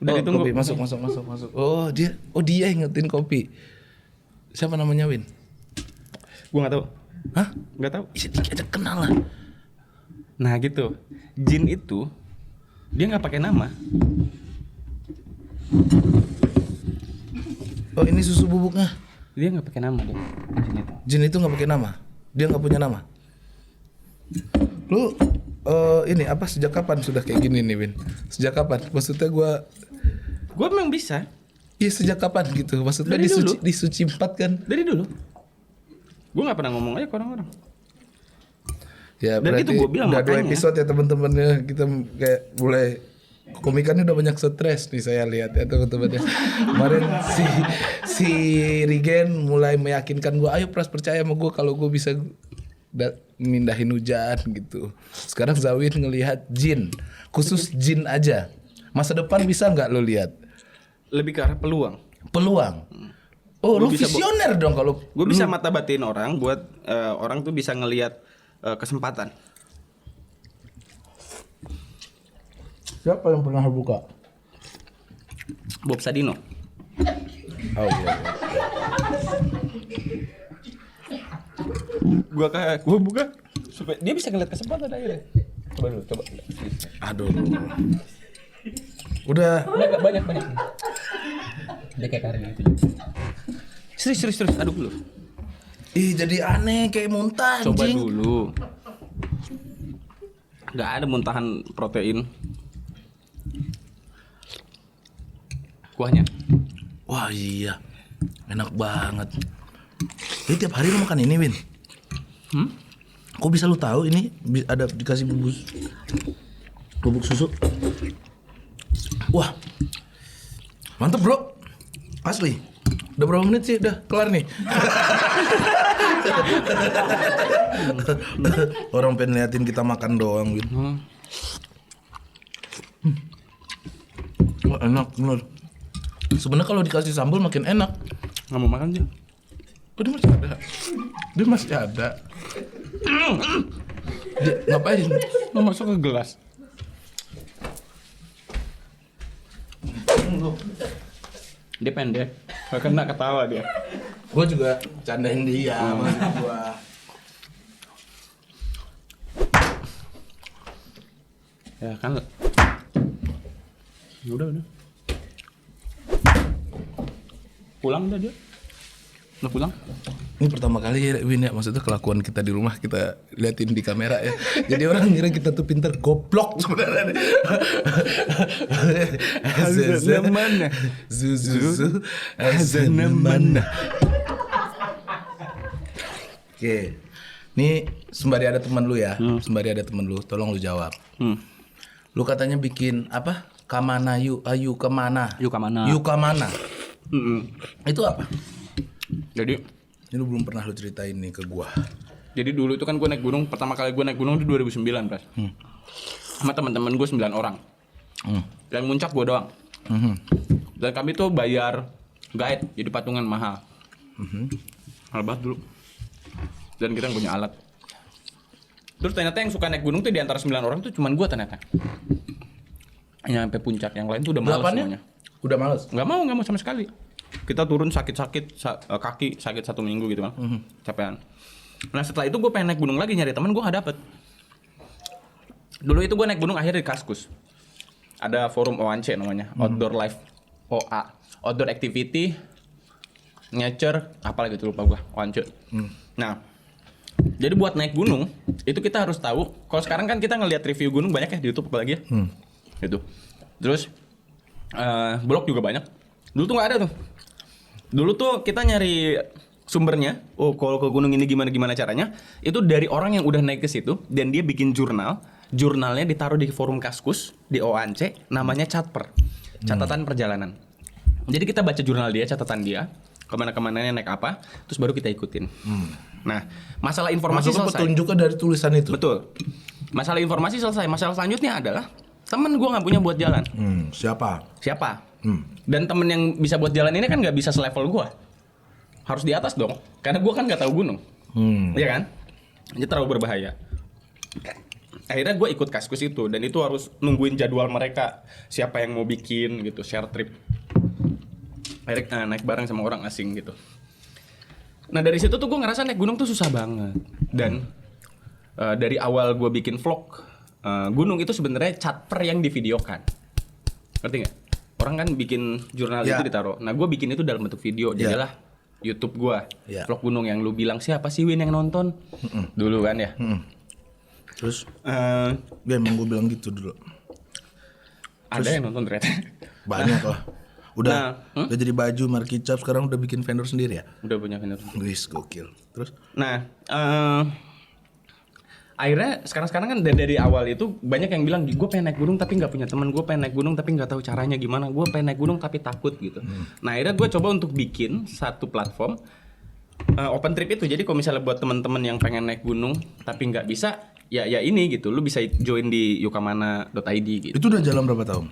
Udah ditunggu. Kopi. Masuk. Oh dia ingetin kopi. Siapa namanya, Win? Gue nggak tahu. Hah? Nggak tahu. Sedikit aja kenal lah. Nah gitu. Jin itu dia nggak pakai nama. Oh, ini susu bubuknya. Dia nggak pakai nama dia. Jin itu. Jin itu nggak pakai nama. Dia nggak punya nama. Lu ini apa, sejak kapan sudah kayak gini nih, Win? Sejak kapan? Maksudnya Gue memang bisa. iya sejak kapan gitu? Maksudnya Dari dulu. di suci 4 kan? Dari dulu. Gue nggak pernah ngomong aja ke orang-orang. Ya Dan berarti itu gua bilang udah 2 makanya. episode ya teman-teman ya. Kita kayak mulai komikannya udah banyak stres nih saya lihat ya teman-teman ya. Kemarin si Rigen mulai meyakinkan gue, ayo Pras percaya sama gue kalau gue bisa mindahin hujan gitu. Sekarang Zawin ngelihat jin, khusus jin aja. Masa depan bisa nggak lo lihat? Lebih ke arah peluang. Peluang. Oh, Gua lu bisa visioner dong kalau Gue bisa mata batin orang buat orang tuh bisa ngelihat kesempatan. Siapa yang pernah buka? Bob Sadino. Oh iya. Gue buka supaya dia bisa ngeliat kesempatan akhirnya. Coba dulu, coba. Aduh. Udah. Banyak. Dia kayak Karin itu. Serius. Aduk dulu. Ih, jadi aneh kayak muntah Coba anjing. dulu. Nggak ada muntahan protein. Kuahnya. Wah iya, enak banget. Jadi tiap hari lu makan ini, Win? Kok bisa lu tahu ini ada dikasih bubuk susu? Wah, mantep bro, asli. Udah berapa menit sih? Udah kelar nih. Orang pengen liatin kita makan doang, Win. Wah, enak bener. Sebenarnya kalau dikasih sambal makin enak. Nggak mau makan dia. Oh, dia masih ada. Dia masih ada. Dia ngapain? Mau masuk ke gelas. Dia pendek. Gak kena ketawa dia. Gue juga candain dia, maksud gua. Ya kan. Udah. Pulang udah dia. Udah pulang. Ini pertama kali ya, Win ya, maksudnya kelakuan kita di rumah kita liatin di kamera ya. Jadi orang ngira kita tuh pinter, goblok sebenarnya. Azan mana? Zuzu, azan mana? Oke, ini sembari ada teman lu ya, sembari ada teman lu, tolong lu jawab. Lu katanya bikin apa? Kamana ayu kemana? Yuk kemana? Yuk kemana? Itu apa? Jadi Ini lu belum pernah lu ceritain nih ke gua. Jadi dulu itu kan gue naik gunung, pertama kali gue naik gunung itu 2009, Pras. Sama teman-teman gue 9 orang. Dan muncak gue doang. Dan kami tuh bayar guide, jadi patungan mahal. Mahal banget dulu. Dan kita punya alat. Terus ternyata yang suka naik gunung tuh di antara 9 orang tuh cuman gue ternyata. Yang sampai puncak, yang lain tuh udah males semuanya. Udah males? Nggak mau sama sekali. Kita turun sakit-sakit, kaki sakit 1 minggu gitu kan. Capean. Nah setelah itu gue pengen naik gunung lagi, nyari teman gue gak dapet. Dulu itu gue naik gunung akhirnya di Kaskus. Ada forum OANC namanya, Outdoor Life OA, Outdoor Activity Nature, apalah gitu lupa gue, OANC. Nah, jadi buat naik gunung itu kita harus tahu. Kalau sekarang kan kita ngelihat review gunung banyak ya di YouTube apalagi ya. Gitu. Terus blog juga banyak. Dulu tuh nggak ada tuh. Dulu tuh kita nyari sumbernya. Oh, kalau ke gunung ini gimana caranya? Itu dari orang yang udah naik ke situ dan dia bikin jurnal. Jurnalnya ditaruh di forum Kaskus di OANC, namanya Catper, catatan perjalanan. Jadi kita baca jurnal dia, catatan dia, kemana-kemananya naik apa, terus baru kita ikutin. Nah, masalah informasi Maksudnya selesai. petunjuknya dari tulisan itu? Betul. Masalah informasi selesai. Masalah selanjutnya adalah temen gue nggak punya buat jalan. Siapa? Dan temen yang bisa buat jalan ini kan nggak bisa selevel gue. Harus di atas dong, karena gue kan nggak tahu gunung. Iya kan? Jadi terlalu berbahaya. Akhirnya gue ikut Kaskus itu, dan itu harus nungguin jadwal mereka, siapa yang mau bikin gitu, share trip. Akhirnya naik bareng sama orang asing gitu. Nah dari situ tuh gue ngerasa naik gunung tuh susah banget. Dan dari awal gue bikin vlog gunung itu sebenarnya Catper yang divideokan. Ngerti nggak? Orang kan bikin jurnal itu ditaruh. Nah gue bikin itu dalam bentuk video. Jadilah YouTube gue, vlog gunung yang lu bilang siapa sih Win yang nonton dulu kan ya. Terus ya emang gue bilang gitu dulu. Ada yang nonton ternyata. Banyak lah. Udah jadi baju merek kicap, sekarang udah bikin vendor sendiri ya? Udah punya vendor. Wis gokil. Terus? Nah akhirnya sekarang kan dari awal itu banyak yang bilang gue pengen naik gunung tapi nggak punya teman, gue pengen naik gunung tapi nggak tahu caranya gimana, gue pengen naik gunung tapi takut gitu. Nah akhirnya gue coba untuk bikin satu platform open trip itu. Jadi kalau misalnya buat teman-teman yang pengen naik gunung tapi nggak bisa, ya ini gitu, lu bisa join di yukamana.id gitu. Itu udah jalan berapa tahun?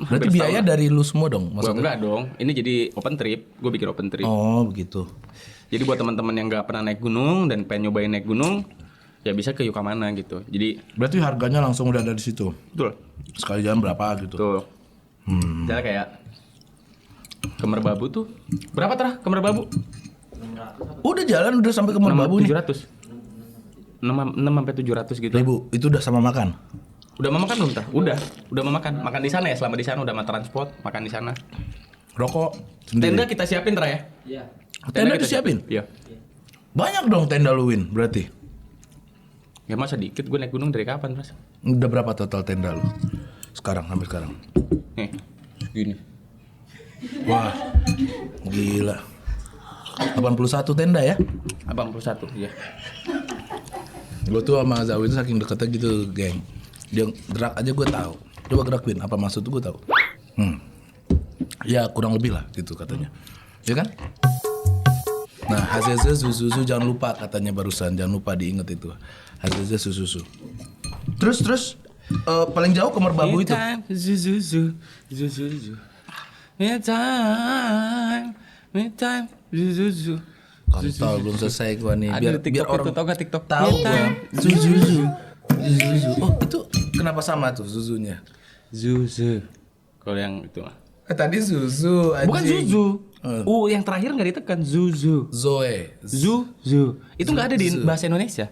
Berarti biaya dari lu semua dong? Maksudnya? Enggak dong, ini jadi open trip, gue bikin open trip. Oh begitu. Jadi buat teman-teman yang nggak pernah naik gunung dan pengen nyobain naik gunung, ya bisa ke Yukamana gitu. Jadi berarti harganya langsung udah ada di situ. betul. Sekali jalan berapa gitu? Tuh. Misalnya kayak ke Merbabu tuh berapa ke Merbabu? Udah jalan udah sampai ke Merbabu nih. 700. 6 sampai 700 gitu. Ribu, itu udah sama makan? Udah mau makan belum tah? Udah mau makan. Makan di sana ya, selama di sana udah sama transport, makan di sana. Rokok sendiri? Tenda kita siapin Tra ya? Iya. Tenda disiapin? Iya. Banyak dong tenda lu Win berarti? Ya masa dikit, gue naik gunung dari kapan, Pras? Udah berapa total tenda lu? Sekarang sampai sekarang. Nih, gini. Wah, gila. 81 tenda ya? 81, ya. Gue tuh sama Zawin saking deketnya gitu, geng. Dia gerak aja gue tahu. Coba gerakin, apa maksud gue tahu. Ya kurang lebih lah gitu katanya. Ya kan? Nah, Hazeze Zuzuzu jangan lupa katanya barusan, jangan lupa diinget itu. Hazeze Zuzuzu. Terus paling jauh ke Merbabu itu. Zuzuzu. Me time, Zuzuzu. Kontol belum selesai gua nih. Ada Biar TikTok orang itu, tau gak TikTok? tahu Me gua. time, Zuzuzu. Zuzuzu. Oh, itu kenapa sama tuh Zuzunya? Zuzu. Kalau yang itu mah. Tadi Zuzu anjing. Bukan Zuzu. Yang terakhir nggak ditekan Zuzu. Zoe. Zuzu. Itu nggak ada di bahasa Indonesia.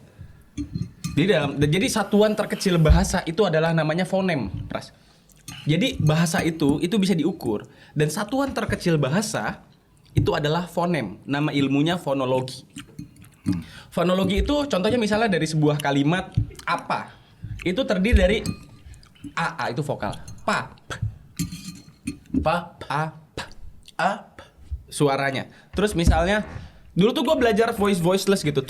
Jadi satuan terkecil bahasa itu adalah namanya fonem, Pras. Jadi bahasa itu bisa diukur dan satuan terkecil bahasa itu adalah fonem. Nama ilmunya fonologi. Fonologi itu contohnya misalnya dari sebuah kalimat apa. Itu terdiri dari A itu vokal. Pa. Suaranya. Terus misalnya dulu tuh gue belajar voiceless gitu.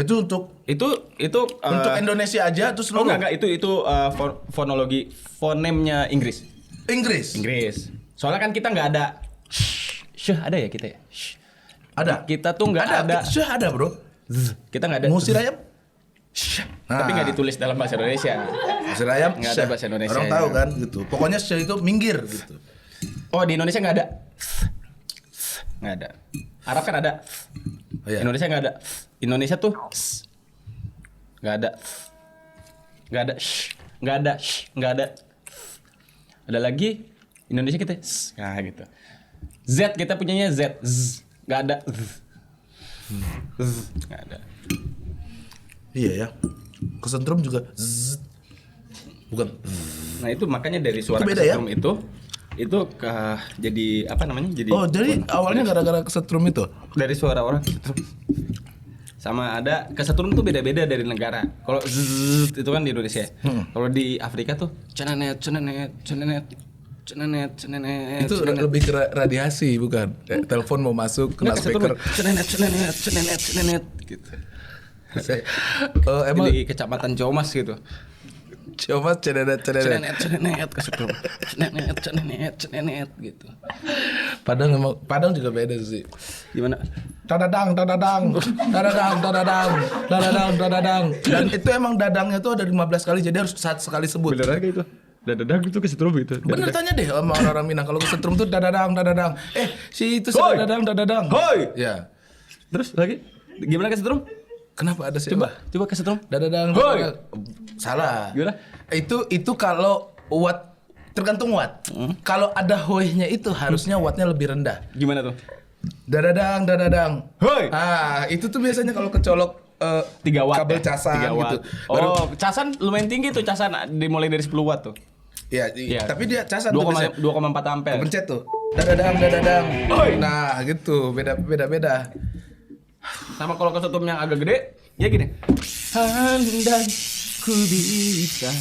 Itu untuk Untuk Indonesia aja terus lu enggak itu fonologi fonemnya Inggris. Inggris. Soalnya kan kita nggak ada ada ya kita ya. Ada. Kita tuh nggak ada. Ada, Bro. Kita nggak ada. Ngusir ayam? Tapi nggak ditulis dalam bahasa Indonesia. Ngusir ayam? Nggak ada bahasa Indonesia. Orang tahu kan gitu. Pokoknya itu minggir gitu. Oh di Indonesia nggak ada. Nggak ada. Arab kan ada. Oh, iya. Indonesia nggak ada. Indonesia tuh nggak ada. Nggak ada. Nggak ada. Nggak ada. Ada lagi Indonesia kita nah gitu. Z kita punyanya Z. Nggak ada. Nggak ada. Iya ya. Kesentrum juga bukan. Nah itu makanya dari suara Itu beda ya? kesetrum itu ke jadi apa namanya? Jadi Jadi awalnya gara-gara kesetrum itu. dari suara orang kesetrum. Sama ada kesetrum tuh beda-beda dari negara. Kalau zzz itu kan di Indonesia. Kalau di Afrika tuh cenenet. Itu lebih ke radiasi bukan? Telepon mau masuk kena speaker. Cenenet gitu. Emang Di kecamatan Comas gitu. coba cenenet. Kesetrum. Cenenet gitu. Padang juga beda sih. Gimana? Dadadang. Dan itu emang dadangnya tuh ada 15 kali jadi harus sekali sebut. Bener aja itu. Dadadang itu kesetrum gitu. Bener tanya deh sama orang-orang Minang kalau kesetrum tuh dadadang. Si itu Hoi! dadadang. Hoi! Ya. Terus lagi? Gimana kesetrum? Kenapa ada sih? Coba kesetrum. Dadadang. Hoi! Salah. Gimana? Itu kalau watt tergantung watt. Kalau ada hoinya itu harusnya wattnya lebih rendah. Gimana tuh? Dadadang. Hoi! Itu tuh biasanya kalau kecolok 3 watt kabel ya? casan 3 watt. gitu. Oh, casan lumayan tinggi tuh casan dimulai dari 10 watt tuh. Iya, Iya. tapi dia casan tuh biasanya 2,4 ampere. pencet tuh. Dadadang. Oi. Nah, gitu. Beda. Sama kalau kesetrum yang agak gede, ya gini. Andai ku bisa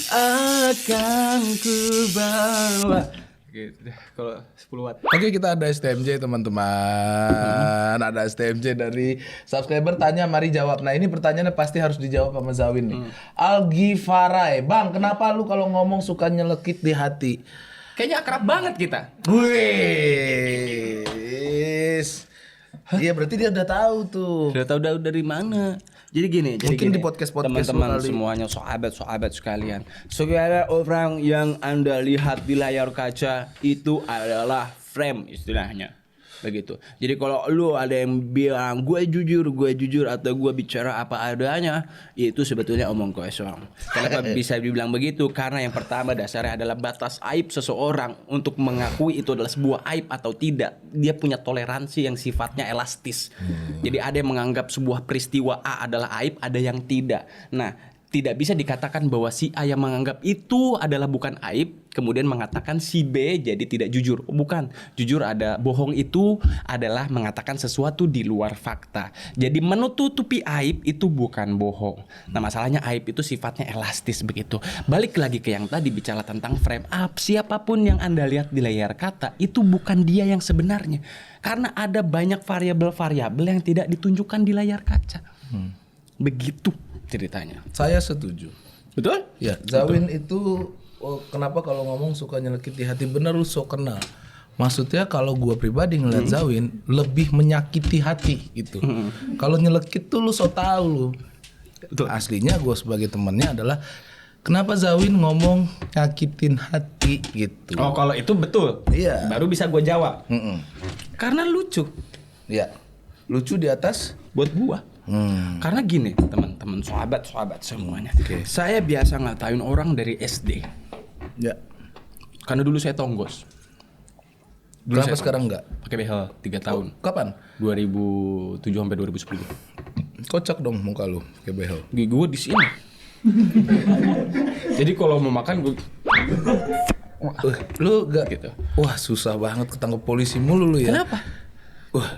akan ku bawa. Gitu deh, kalau 10 watt. Oke, kita ada STMJ teman-teman. Ada STMJ dari subscriber tanya, mari jawab. Nah, ini pertanyaannya pasti harus dijawab sama Zawin nih. Algi Farai, Bang, kenapa lu kalau ngomong suka nyelekit di hati? Kayaknya akrab banget kita. Wih. Iya, berarti dia udah tahu tuh. Sudah tahu dari mana? Jadi gini, Mungkin di podcast-podcast teman-teman lu kali. semuanya, sahabat sekalian. Segala orang yang Anda lihat di layar kaca itu adalah frame istilahnya. Begitu. Jadi kalau lu ada yang bilang gue jujur atau gue bicara apa adanya, itu sebetulnya omong kosong. Kenapa bisa dibilang begitu? Karena yang pertama dasarnya adalah batas aib seseorang untuk mengakui itu adalah sebuah aib atau tidak. Dia punya toleransi yang sifatnya elastis. Jadi ada yang menganggap sebuah peristiwa A adalah aib, ada yang tidak. Nah, tidak bisa dikatakan bahwa si A yang menganggap itu adalah bukan aib, kemudian mengatakan si B jadi tidak jujur. Bukan, jujur ada bohong itu adalah mengatakan sesuatu di luar fakta. Jadi menutupi aib itu bukan bohong. Nah masalahnya aib itu sifatnya elastis begitu. Balik lagi ke yang tadi bicara tentang frame up. Siapapun yang Anda lihat di layar kata itu bukan dia yang sebenarnya. Karena ada banyak variabel-variabel yang tidak ditunjukkan di layar kaca. Begitu ceritanya. Saya setuju. Betul? Ya, Zawin itu kenapa kalau ngomong suka nyelekit di hati, bener lu so kenal. Maksudnya kalau gua pribadi ngeliat Zawin lebih menyakiti hati gitu. Kalau nyelekit tuh lu so tahu lu. Betul. Aslinya gua sebagai temennya adalah kenapa Zawin ngomong nyakitin hati gitu. Oh kalau itu betul. Iya. Baru bisa gue jawab. Karena lucu Ya. Lucu di atas. buat gua. Karena gini teman-teman, sahabat-sahabat semuanya. Oke. Saya biasa ngatain orang dari SD. Ya. Karena dulu saya tonggos. Kenapa saya sekarang enggak? Pakai behel 3 tahun. Kapan? 2007 sampai 2010. Kocak dong muka lu kayak behel. Gigi gue di sini. Jadi kalau mau makan gue Lu gak gitu. Wah, susah banget ketangkep polisi mulu lu ya. Kenapa? Wah.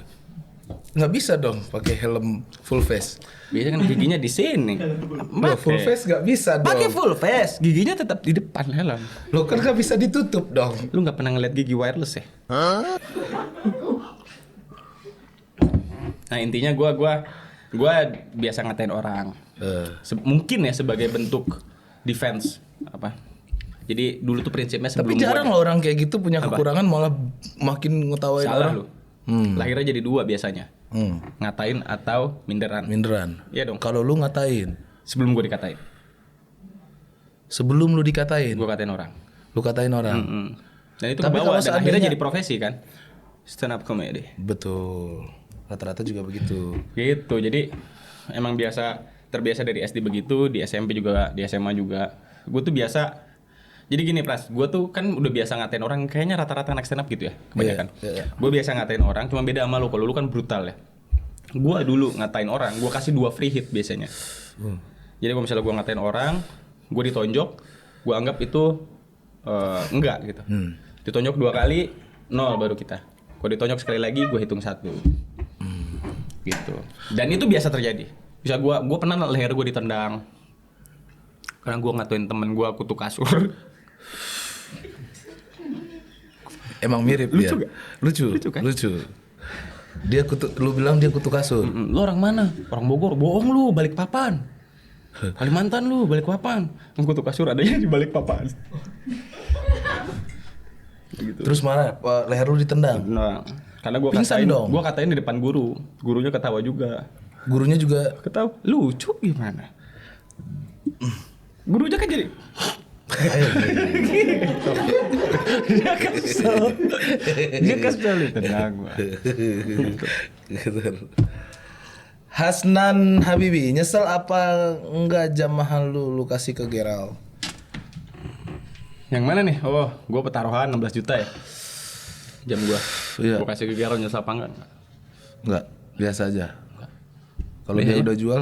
Nggak bisa dong pakai helm full face. Biasanya kan giginya di sini. Loh, full face nggak bisa dong. Pakai full face, giginya tetap di depan helm. Lo kan nggak bisa ditutup dong. Lu nggak pernah ngeliat gigi wireless ya? Nah intinya gue biasa ngatain orang. Mungkin ya sebagai bentuk defense apa? Jadi dulu tuh prinsipnya sebelum Tapi jarang loh orang kayak gitu punya Apa? kekurangan malah makin ngetawain salah orang. lu. Lahirnya jadi 2 biasanya. Ngatain atau minderan. Minderan. Iya dong. Kalau lu ngatain, Sebelum gue dikatain, sebelum lu dikatain, gue katain orang. lu katain orang. Dan itu Tapi kebawa kalau dan akhirnya seandainya- jadi profesi kan. Stand up comedy. Betul. Rata-rata juga begitu. Gitu. Jadi emang terbiasa dari SD begitu, di SMP juga, di SMA juga. Gue tuh biasa. Jadi gini Pras, gue tuh kan udah biasa ngatain orang, kayaknya rata-rata anak stand up gitu ya, kebanyakan. Iya. Gue biasa ngatain orang, cuma beda sama lu, kalau lu kan brutal ya. Gue dulu ngatain orang, gue kasih 2 free hit biasanya. Jadi kalau misalnya gue ngatain orang, gue ditonjok, gue anggap itu enggak gitu. Ditonjok 2 kali, 0 baru kita. Kalau ditonjok sekali lagi, gue hitung 1. Gitu. Dan itu biasa terjadi. Bisa gue pernah leher gue ditendang. Karena gue ngatuin temen gue kutu kasur. Emang mirip Lucu dia. gak? Lucu. Lucu kan? Lucu. Dia lu bilang dia kutu kasur. Lu orang mana? Orang Bogor. Bohong lu, Balikpapan. Kalimantan lu, Balikpapan. Kutu kasur adanya di Balikpapan. Gitu. Terus marah, leher lu ditendang. Nah, karena gue Pingsan katain, dong. gue katain di depan guru. Gurunya ketawa juga. Gurunya juga Ketawa. Lucu gimana? Gurunya kan jadi dia kesel ditendang gua. Hasnan Habibi, nyesel apa enggak jam mahal lu kasih ke Geral? Yang mana nih? Oh, gua petaruhan 16 juta ya. Jam gua. Iya. Gua kasih ke Garo nyesel apa enggak? Enggak, biasa aja. Kalau dia udah jual,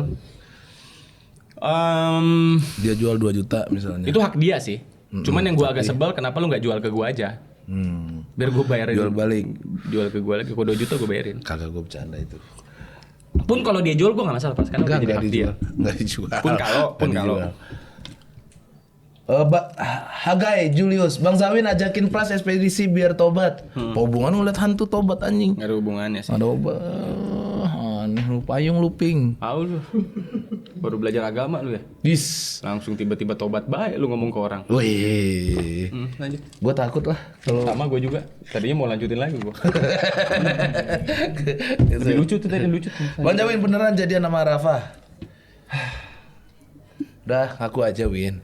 dia jual 2 juta misalnya. Itu hak dia sih. Cuman yang gua agak sebel kenapa lu nggak jual ke gua aja? Biar gua bayarin. Jual balik. Jual ke gua lagi. Kalau 2 juta gua bayarin. Kagak, gue bercanda itu. Pun kalau dia jual gua nggak masalah pas karena udah jadi hak dia. dijual. Enggak dijual. Pun kalau Nggak dijual. Hagai Julius, Bang Zawin ajakin Pras ekspedisi biar tobat. Apa hubungan ngeliat hantu tobat anjing? Nggak ada hubungannya sih. Ada obat. Aneh lu payung lu ping. Tahu lu. Baru belajar agama lu ya. Dis. Langsung tiba-tiba tobat baik lu ngomong ke orang. Wih. Lanjut. Gue takut lah kalau Sama gue juga. Tadinya mau lanjutin lagi gue. Lebih lucu tuh tadi lucu tuh. Bang Zawin beneran jadian sama Rafa. Udah, ngaku aja Win.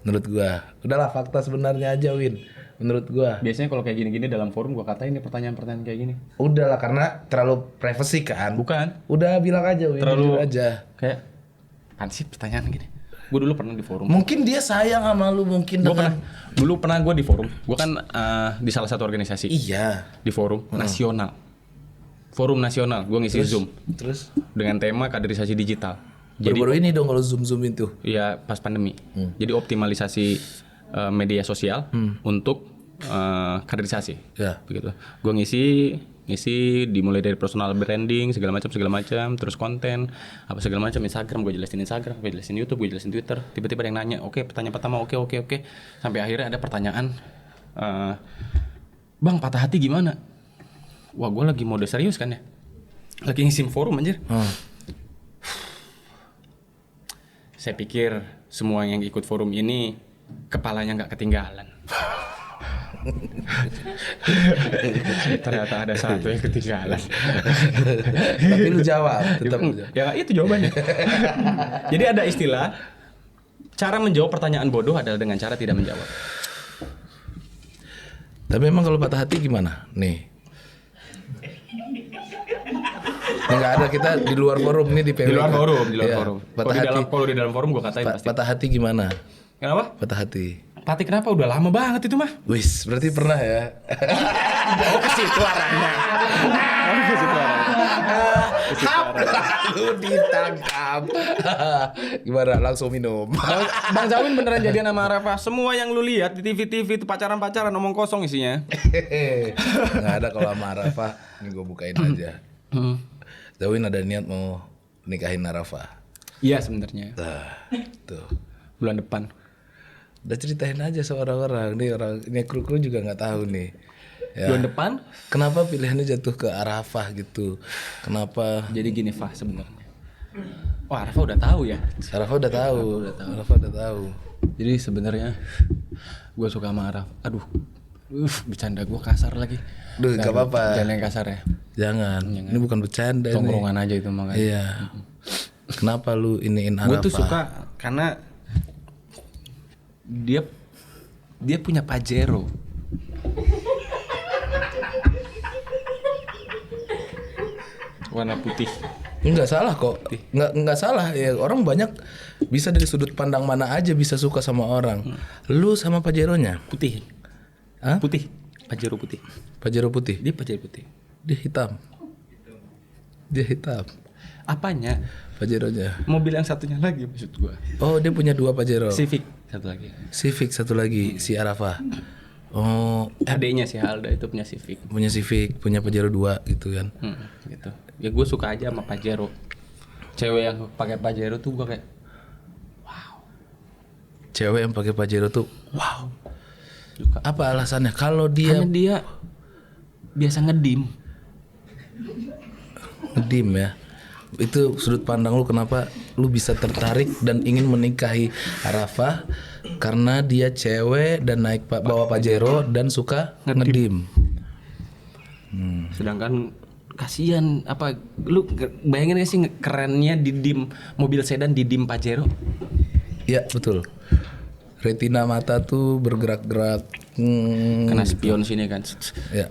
Menurut gua, udahlah fakta sebenarnya aja Win. Menurut gua, Biasanya kalau kayak gini-gini dalam forum gue katain nih pertanyaan-pertanyaan kayak gini. udahlah karena terlalu privacy kan. Bukan. Udah bilang aja Win, Terlalu- jujur aja. Kayak apaan sih pertanyaan gini. Gue dulu pernah di forum. Mungkin dia sayang sama lu, mungkin Gue dengan dulu pernah gue di forum. Gue kan di salah satu organisasi iya. di forum nasional. Forum nasional. Gue ngisi Zoom Terus dengan tema kaderisasi digital. Baru-baru ini dong kalau Zoom itu. Ya pas pandemi. Jadi optimalisasi media sosial untuk kaderisasi. Ya. Begitu. Gue ngisi dimulai dari personal branding segala macam, terus konten apa segala macam, Instagram gue jelasin YouTube, gue jelasin Twitter. Tiba-tiba ada yang nanya, oke, pertanyaan pertama, oke. Sampai akhirnya ada pertanyaan, Bang, patah hati gimana? Wah, gue lagi mode serius kan ya, lagi ngisi forum anjir. Saya pikir semua yang ikut forum ini kepalanya nggak ketinggalan. Ternyata ada satu yang ketinggalan. Tapi lu jawab, tetap lu jawab. Ya itu jawabannya. Jadi ada istilah, cara menjawab pertanyaan bodoh adalah dengan cara tidak menjawab. Tapi emang kalau patah hati gimana? Nih. Enggak ada, kita di luar forum nih di PWK. Di luar forum. Iya. Patah hati. Kalau di dalam forum gue katain pasti. Patah hati gimana? Kenapa? Patah hati. Patih kenapa? Udah lama banget itu mah. Wis, berarti pernah ya. Oh, ke situ arahnya. Lalu ditangkap. Gimana? Langsung minum. Bang Zawin beneran jadian sama Arafah. Semua yang lu lihat di TV-TV itu pacaran-pacaran, omong kosong isinya. Nggak ada kalau sama Arafah. Ini gue bukain aja. Zawin ada niat mau nikahin Arafah. Iya sebenarnya. Tuh. Bulan depan. Udah ceritain aja sama orang-orang. Ini kru-kru juga nggak tahu nih. Ya. Bulan depan. Kenapa pilihannya jatuh ke Arafah gitu? Kenapa? Jadi gini Fah sebenarnya. Wah Arafah udah tahu ya. Arafah udah tahu. Arafah udah tahu. Jadi sebenarnya gue suka sama Arafah. Aduh, bercanda gue kasar lagi. Duh, nggak apa-apa. Jangan yang kasar ya. Jangan. Ini bukan bercanda. Tongkrongan aja itu makanya. Iya. Kenapa lu iniin Arafah? Gue tuh suka karena dia punya Pajero. Warna putih. Enggak salah kok. Enggak salah ya. Orang banyak bisa dari sudut pandang mana aja bisa suka sama orang. Lu sama Pajeronya? Putih. Hah? Putih. Pajero putih. Pajero putih. Dia Pajero putih. Dia hitam. Dia hitam. Apanya? Pajeronya. Mobil yang satunya lagi maksud gua. Oh, dia punya 2 Pajero. Civic satu lagi. Civic satu lagi, si Arafah. Oh, Adeknya si Alda itu punya Civic. punya Civic, punya Pajero 2 gitu kan. Gitu. Ya gue suka aja sama Pajero. Cewek yang pakai Pajero tuh gue kayak Cewek yang pakai Pajero tuh wow. suka. Apa alasannya? Kalau dia Karena dia biasa ngedim. ngedim ya. Itu sudut pandang lu kenapa lu bisa tertarik dan ingin menikahi Arafah karena dia cewek dan naik bawa Pajero dan suka ngedim. Sedangkan kasihan apa lu bayangin gak sih kerennya didim mobil sedan didim Pajero? Iya, betul. Retina mata tuh bergerak-gerak. Kena spion sini kan. Ya.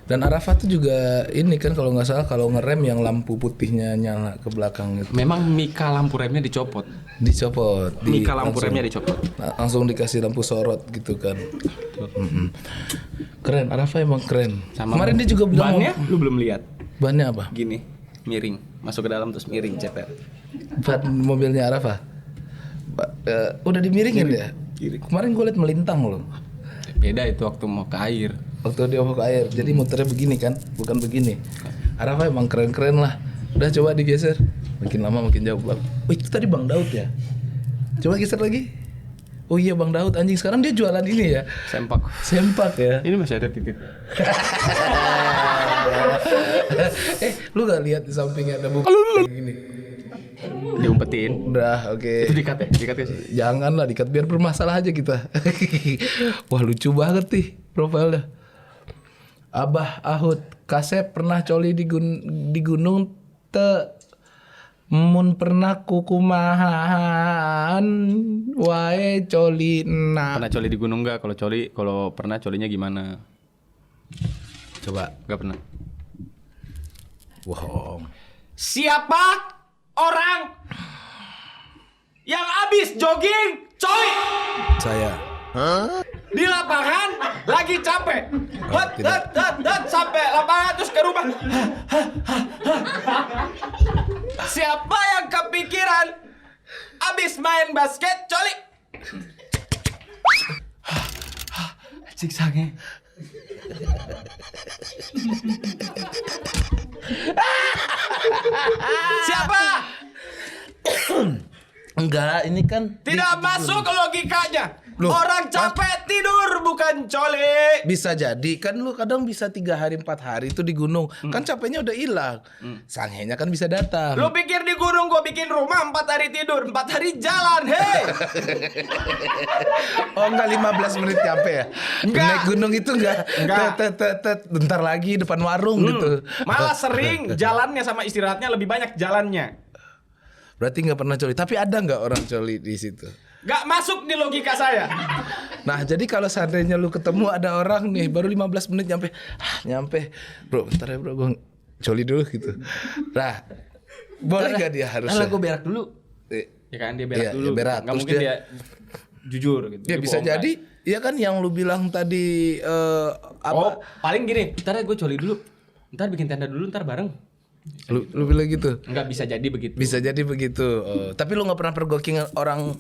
Dan Arafah tuh juga ini kan kalau nggak salah kalau ngerem yang lampu putihnya nyala ke belakang gitu. Memang mika lampu remnya dicopot. Dicopot. Mika lampu remnya dicopot. Langsung dikasih lampu sorot gitu kan. Keren, Arafah emang keren. Kemarin dia juga bilang bannya lu belum lihat. Bannya apa? Gini, miring. Masuk ke dalam terus miring ceper. Ban mobilnya Arafah. Udah dimiringin ya? Kemarin gue liat melintang loh. Beda itu waktu mau ke air. Waktu dia mau ke air, jadi muternya begini kan, bukan begini. Arafah emang keren-keren lah. Udah coba digeser, makin lama makin jauh bang. Oh itu tadi Bang Daud ya? Coba geser lagi. Oh iya Bang Daud anjing, sekarang dia jualan ini ya. Sempak ya. Ini masih ada titik. Lu gak lihat di sampingnya ada buku gini? Diumpetin. Udah oke. Itu dikat ya? Dikat ya sih? Janganlah dikat biar bermasalah aja kita. Wah lucu banget nih profilnya. Abah Ahud Kasep pernah coli di gunung mun pernah kukumahan wae coli na. Pernah coli di gunung enggak? Kalau pernah colinya gimana? Coba. Enggak pernah. Bohong. Siapa orang yang habis jogging, coy? Saya. Di lapangan lagi capek. Sampai lapangan terus ke rumah. Siapa yang kepingin Habis main basket, coli. Siksanya. Siapa? Enggak, ini kan Tidak masuk logikanya. Loh, Orang capek tidur bukan coli. bisa jadi kan lu kadang bisa 3 hari 4 hari itu di gunung kan capeknya udah hilang sangenya kan bisa datang. Lu pikir di gunung gua bikin rumah 4 hari tidur, 4 hari jalan, hei. Oh enggak 15 menit nyampe ya? Enggak. Naik gunung itu enggak? Enggak. Bentar lagi depan warung gitu. Malah sering jalannya sama istirahatnya lebih banyak jalannya. Berarti nggak pernah coli. Tapi ada nggak orang coli di situ? Gak masuk di logika saya. Nah jadi kalau seandainya lu ketemu ada orang nih baru 15 menit nyampe, nyampe, bro, bentar ya bro, gue coli dulu gitu. Nah, boleh gak dia harusnya? gue berak dulu. Ya kan dia berak Iya, dulu. ya berak. Gak Terus mungkin dia jujur gitu. Ya Dia bisa bohong, jadi, ya kan yang lu bilang tadi kan? apa? Oh, paling gini, ntar ya gue coli dulu. Ntar bikin tenda dulu, ntar bareng. Lu bilang gitu. Enggak bisa jadi begitu. Bisa jadi begitu. Oh, tapi lu nggak pernah pergoking orang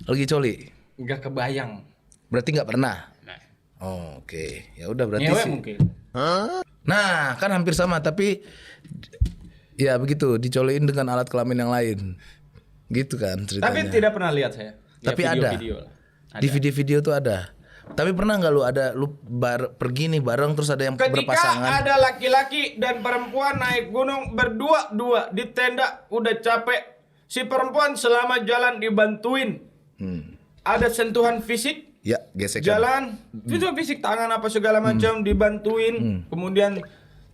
lagi coli? Enggak kebayang. Berarti nggak pernah. Nah, Oh, oke. Ya udah berarti ngewe sih. mungkin. Nah, kan hampir sama tapi ya begitu, dicoliin dengan alat kelamin yang lain. Gitu kan ceritanya. Tapi tidak pernah lihat saya. Ya, Tapi ada. video-video lah. Di video-video tuh ada. Tapi pernah nggak lu pergi nih bareng terus ada yang Ketika berpasangan? ada laki-laki dan perempuan naik gunung berdua-dua di tenda, udah capek. Si perempuan selama jalan dibantuin. Ada sentuhan fisik, Ya, gesekan. jalan, sentuhan fisik, tangan apa segala macam dibantuin. Kemudian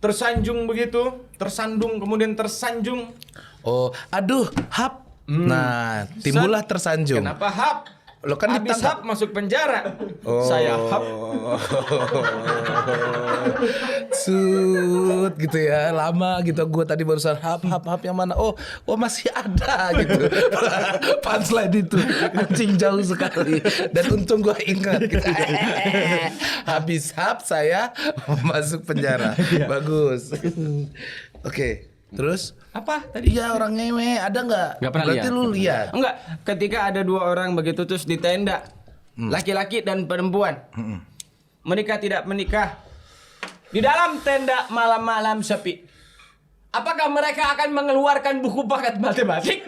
tersanjung begitu, tersandung, kemudian tersanjung. Oh, aduh, hap. Nah, timbullah tersanjung. Kenapa hap? Lo kan Habis ditangkap. hap masuk penjara. Oh. Saya hap. Sud gitu ya, lama gitu. Gue tadi barusan hap yang mana? Oh masih ada gitu. Punchline itu anjing jauh sekali. Dan untung gue ingat gitu. Habis hap saya masuk penjara. Bagus. Oke, terus? Apa tadi? Iya orang ngewe, ada nggak? Nggak pernah Berarti lihat. lu lihat. Enggak, ketika ada 2 orang begitu terus di tenda, laki-laki dan perempuan, mereka tidak menikah di dalam tenda malam-malam sepi. Apakah mereka akan mengeluarkan buku paket matematik?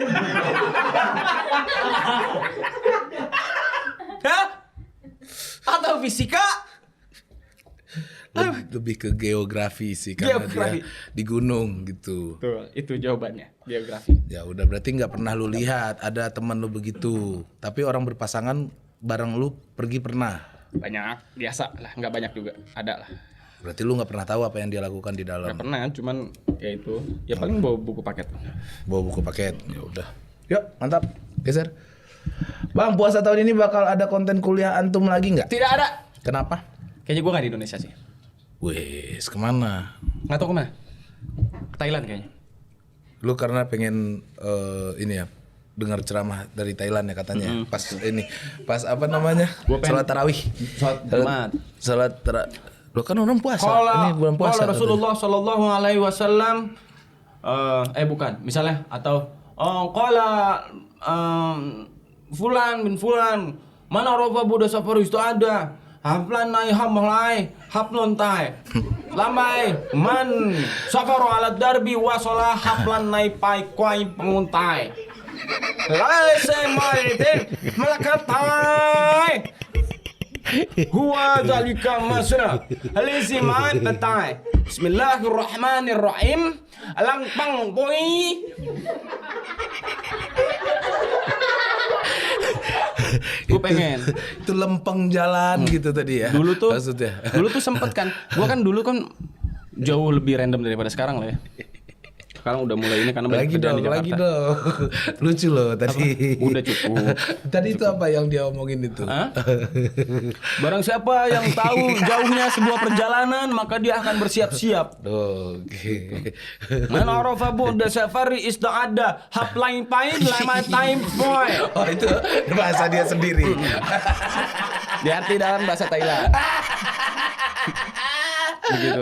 Hah? Atau fisika? Lebih ke geografi sih karena Geografi. dia di gunung gitu. Betul, itu jawabannya, geografi. Ya udah berarti nggak pernah lu lihat ada teman lu begitu. Tapi orang berpasangan bareng lu pergi pernah. Banyak, biasa lah, nggak banyak juga, ada lah. Berarti lu nggak pernah tahu apa yang dia lakukan di dalam. Nggak pernah, cuman ya itu, ya paling bawa buku paket. Bawa buku paket. Ya udah. Yuk, mantap. Geser. Bang, puasa tahun ini bakal ada konten kuliah antum lagi nggak? Tidak ada. Kenapa? Kayaknya gue nggak di Indonesia sih. Wes, kemana? Nggak tahu kemana. Ke Thailand kayaknya. Lu karena pengen ini ya dengar ceramah dari Thailand ya katanya. Pas apa namanya? Gua pengen- Salat tarawih. Sholat Jumat. Salat Lu kan orang puasa. Ini bulan puasa. Qala Rasulullah sallallahu alaihi wasallam bukan, misalnya atau qala fulan bin fulan mana roba buda safar itu ada haflan nai hamlai haplon tai lamai man safaru ala darbi wasola haflan nai pai kwai penguntai lai semaitin melakatai huwa dalika masna alisiman tatai bismillahirrahmanirrahim alang pang boy. Gue pengen. Itu lempeng jalan gitu tadi ya. Dulu tuh maksudnya. Dulu tuh sempet kan. Gua kan dulu kan jauh lebih random daripada sekarang lah ya. Sekarang udah mulai ini karena banyak kerjaan di Jakarta. Lagi dong. Lucu loh tadi. Udah cukup. Tadi itu apa yang dia omongin itu? Hah? Barang siapa yang tahu jauhnya sebuah perjalanan maka dia akan bersiap-siap. Oke. Man arafa bu'da safari ista'ada haplain pain lama time boy. Oh itu bahasa dia sendiri. Diarti dalam bahasa Thailand. Begitu.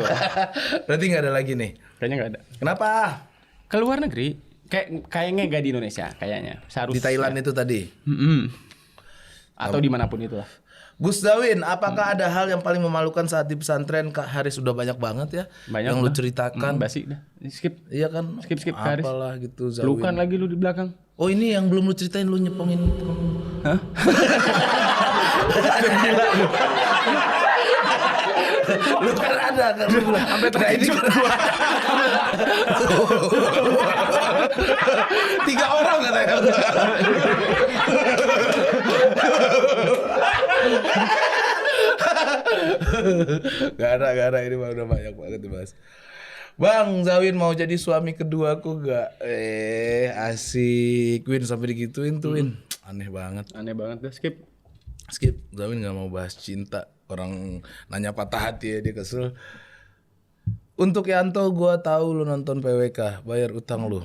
Berarti nggak ada lagi nih. Kayaknya nggak ada. Kenapa? Ke luar negeri. Kayaknya gak di Indonesia, kayaknya. Seharusnya. Di Thailand itu tadi. Atau dimanapun itulah. Gus Dawin, apakah ada hal yang paling memalukan saat di pesantren? Kak Haris sudah banyak banget ya Banyak yang lu lah. ceritakan. Basi dah. Skip. Iya kan? Skip Haris. Apalah gitu Zawin. Pelukan lagi lu di belakang. Oh ini yang belum lu ceritain, lu nyepongin. Hah? Lu kan ada kan lu bilang sampai terakhir gua. 3 orang katanya. Gak ada ini mah udah banyak banget dibahas. Bang, Zawin mau jadi suami keduaku gak? Asik. Win sampai digituin tuh Win. Aneh banget. Aneh banget dah, skip. Skip. Zawin gak mau bahas cinta. Orang nanya patah hati ya, dia kesel. Untuk Yanto, gua tahu lu nonton PWK, bayar utang lu.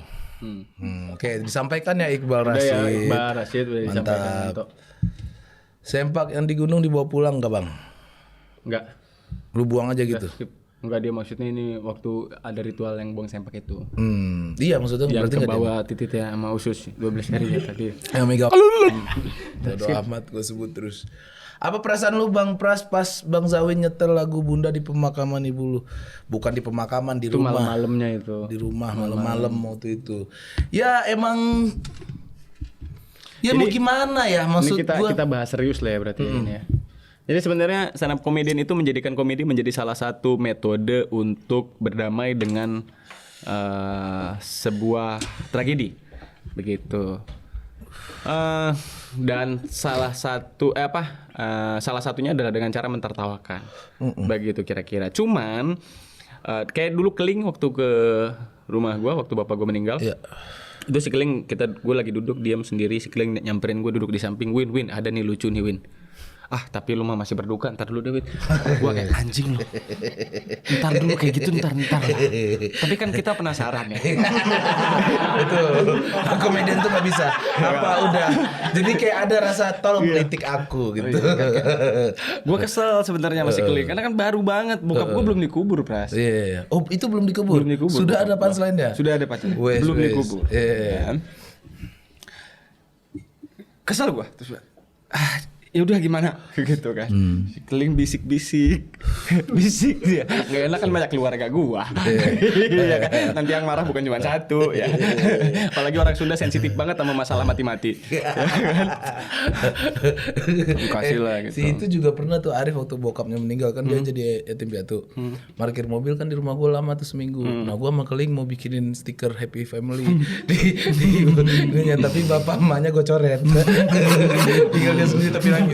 Oke, disampaikan ya Iqbal Udah Rashid. ya, Iqbal Rashid udah disampaikan. Mantap. Sempak yang di gunung dibawa pulang gak bang? Enggak. Lu buang aja gitu? Skip. Enggak, dia maksudnya ini waktu ada ritual yang buang sempak itu. Iya maksudnya Yang berarti ke gak dia? bawah titiknya sama usus 12 hari ya tadi. Yang mega. Bodo amat gue sebut terus. Apa perasaan lu Bang Pras pas Bang Zawin nyetel lagu Bunda di pemakaman ibu lu? Bukan di pemakaman, di Itu rumah. malam-malamnya itu. Di rumah malam-malam waktu itu. Ya emang. Ya mau gimana ya maksud Ini gua. kita bahas serius lah ya berarti ini ya. Jadi sebenarnya stand up comedian itu menjadikan komedi menjadi salah satu metode untuk berdamai dengan sebuah tragedi, begitu. Dan salah satunya adalah dengan cara mentertawakan, begitu kira-kira. Cuman kayak dulu Keling waktu ke rumah gue waktu bapak gue meninggal. Iya. Itu si Keling, gue lagi duduk diam sendiri, si Keling nyamperin gue duduk di samping. Win ada nih lucu nih Win. Ah tapi lu mah masih berduka, ntar dulu deh Win. Gue kayak anjing lu. Ntar dulu kayak gitu, ntar lah. Tapi kan kita penasaran ya. Betul. Komedian tuh gak bisa. Apa udah. Jadi kayak ada rasa tolong kritik aku gitu. Gue kesel sebenarnya masih Keling karena kan baru banget. Bokap gue belum dikubur, Pras. Iya. Oh itu belum dikubur? Belum dikubur. Sudah ada punchline-nya? Sudah ada pacar. Wes, Belum wes. dikubur. Iya. Ya. Kesel gue terus ya udah gimana gitu kan. Si Keling bisik-bisik. Bisik dia. Gak enak kan banyak keluarga gua. Iya kan? Nanti yang marah bukan cuma satu ya. Apalagi orang Sunda sensitif banget sama masalah mati-mati. Ya kan? Kasih lah gitu. Si itu juga pernah tuh Arif waktu bokapnya meninggal kan dia jadi yatim piatu. Parkir mobil kan di rumah gue lama tuh seminggu. Nah gue sama Keling mau bikinin stiker Happy Family di ininya, tapi bapak emaknya gue coret. Tinggal dia sendiri tapi nangis. Nah,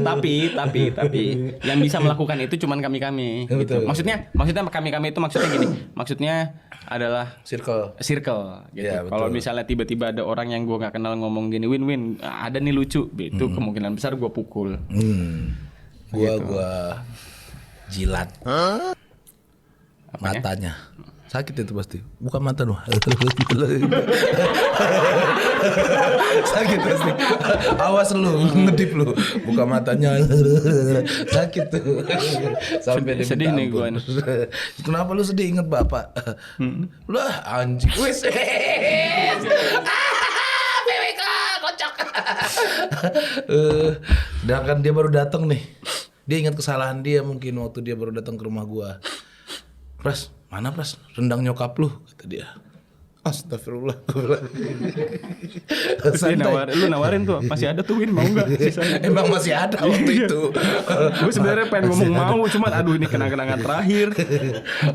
tapi yang bisa melakukan itu cuman kami gitu. Betul. Maksudnya kami itu maksudnya gini. Maksudnya adalah Circle. gitu. Ya, Kalau betul. misalnya tiba-tiba ada orang yang gua nggak kenal ngomong gini, Win, ada nih lucu, itu kemungkinan besar gua pukul. Gua jilat. Matanya. Sakit itu pasti. Bukan mata doh. Sakit pasti. Awas lu, ngedip lu. Buka matanya. Sakit tuh. Sampai dia Sedih minta nih gua. ampun. Kenapa lu sedih inget bapak? Lah anjing. Wis. PWK kocak. Sedangkan dia baru datang nih. Dia ingat kesalahan dia mungkin waktu dia baru datang ke rumah gua. Pras, mana Pras? Rendang nyokap lu, kata dia. Astagfirullah. Lu nawarin tuh, masih ada tuh Win, mau nggak? Sisanya. Emang masih ada waktu itu. Gue sebenarnya pengen ngomong mau, cuman aduh ini kenang-kenangan terakhir.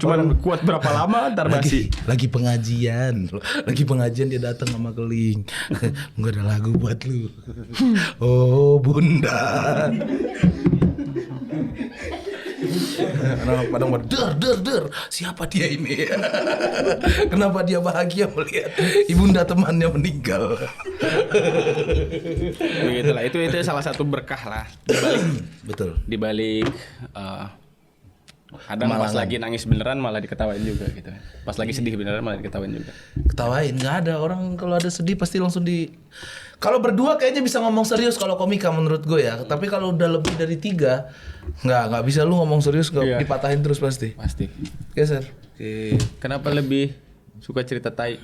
Cuman kuat berapa lama ntar basi. Lagi pengajian. Lagi pengajian dia datang sama Keling. Enggak ada lagu buat lu. Oh, Bunda. Anak padang der. Siapa dia ini? Kenapa dia bahagia melihat ibunda temannya meninggal? Begitulah, itu salah satu berkah lah Betul. di balik Kadang pas lagi nangis beneran malah diketawain juga gitu. Pas lagi sedih beneran malah diketawain juga. Ketawain, nggak ada orang kalau ada sedih pasti langsung di. Kalau berdua kayaknya bisa ngomong serius kalau komika menurut gue ya. Tapi kalau udah lebih dari 3, nggak bisa lu ngomong serius Iya. dipatahin terus pasti. Pasti. Geser. Oke. Kenapa lebih suka cerita tai?